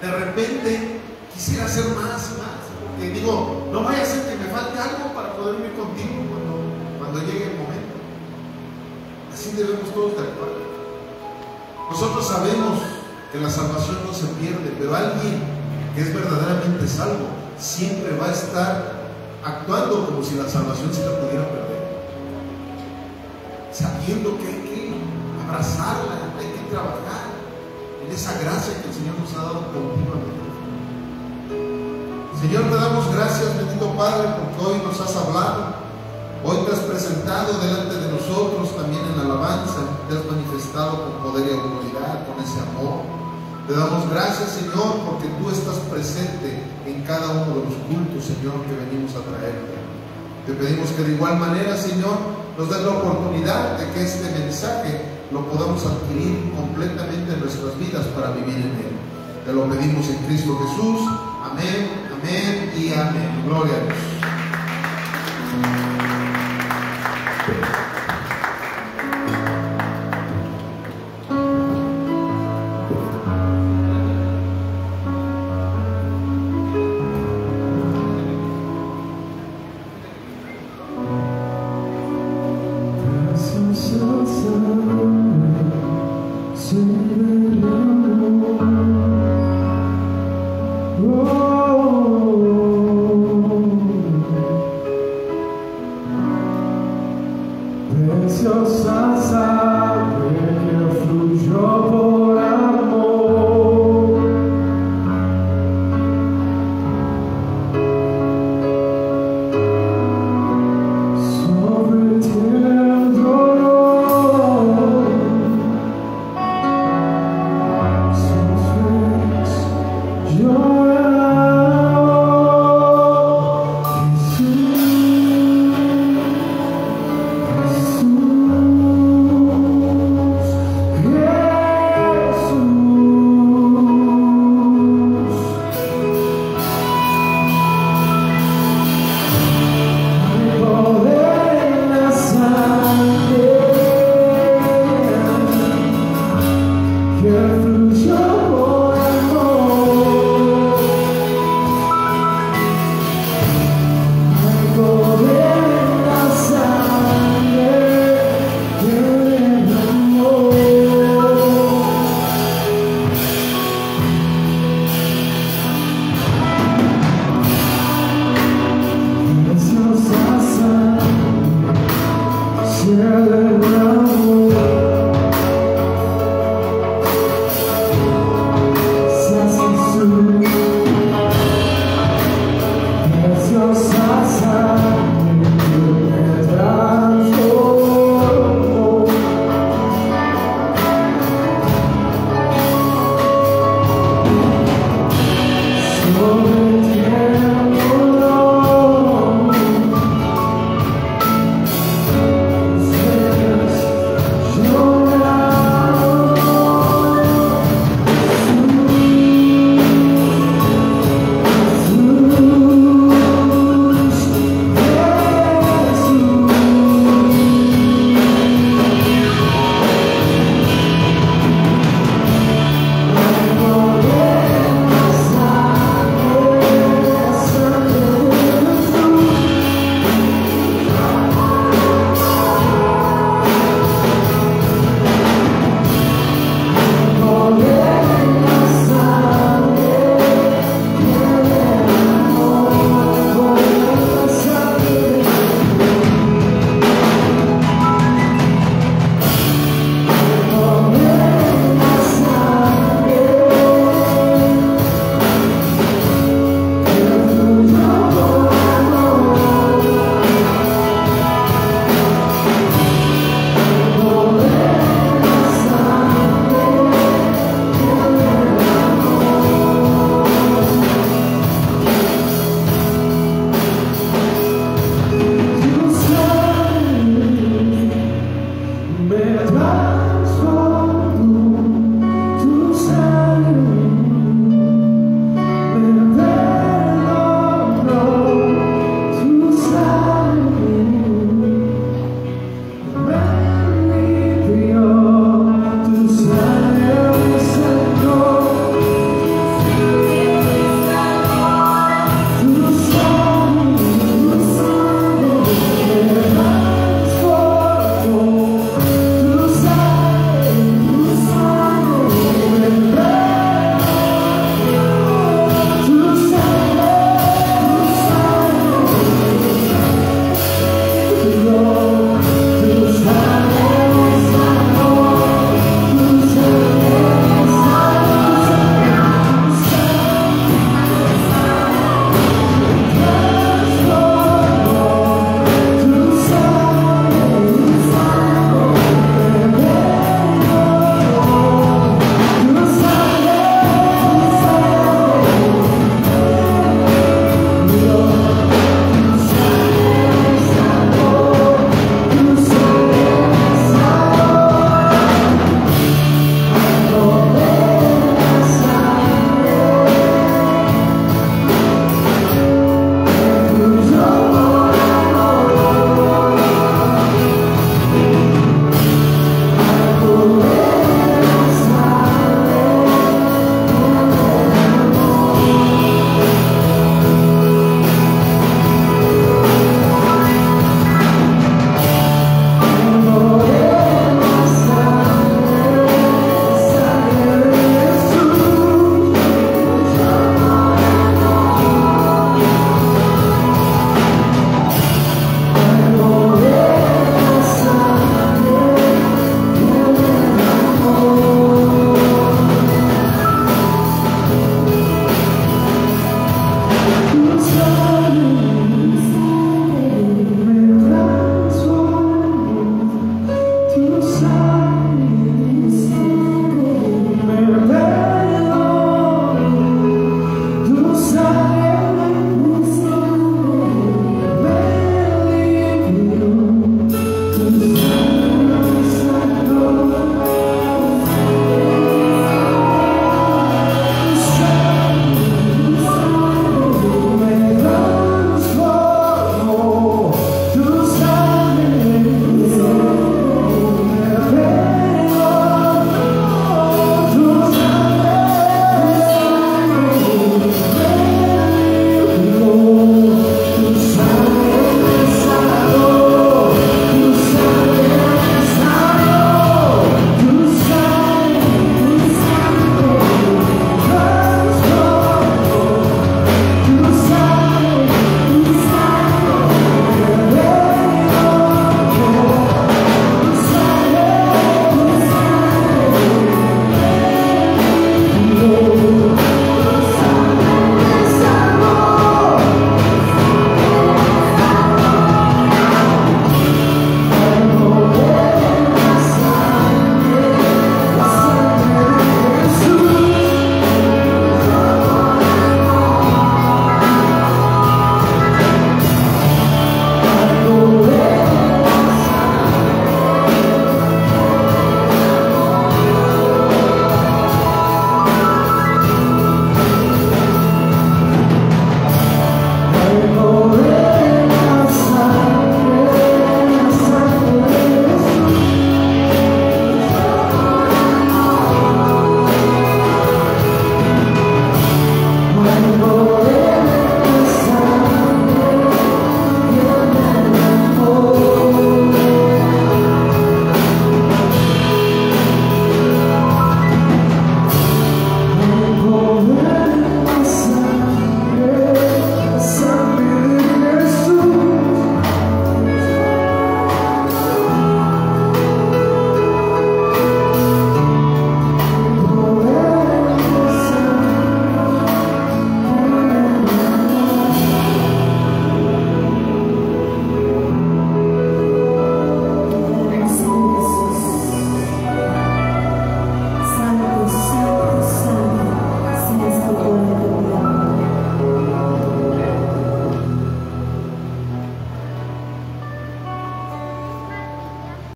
de repente quisiera hacer más y más? Porque digo, no vaya a ser que me falte algo para poder vivir contigo cuando llegue el momento. Así debemos todos de actuar. Nosotros sabemos que la salvación no se pierde, pero alguien que es verdaderamente salvo siempre va a estar actuando como si la salvación se la pudiera perder, sabiendo que hay que abrazarla, hay que trabajar en esa gracia que el Señor nos ha dado continuamente. Señor, te damos gracias, bendito Padre, porque hoy nos has hablado. Hoy te has presentado delante de nosotros también en alabanza, te has manifestado con poder y autoridad, con ese amor. Te damos gracias, Señor, porque tú estás presente en cada uno de los cultos, Señor, que venimos a traerte. Te pedimos que de igual manera, Señor, nos des la oportunidad de que este mensaje lo podamos adquirir completamente en nuestras vidas para vivir en él. Te lo pedimos en Cristo Jesús. Amén, amén y amén. Gloria a Dios. Yeah.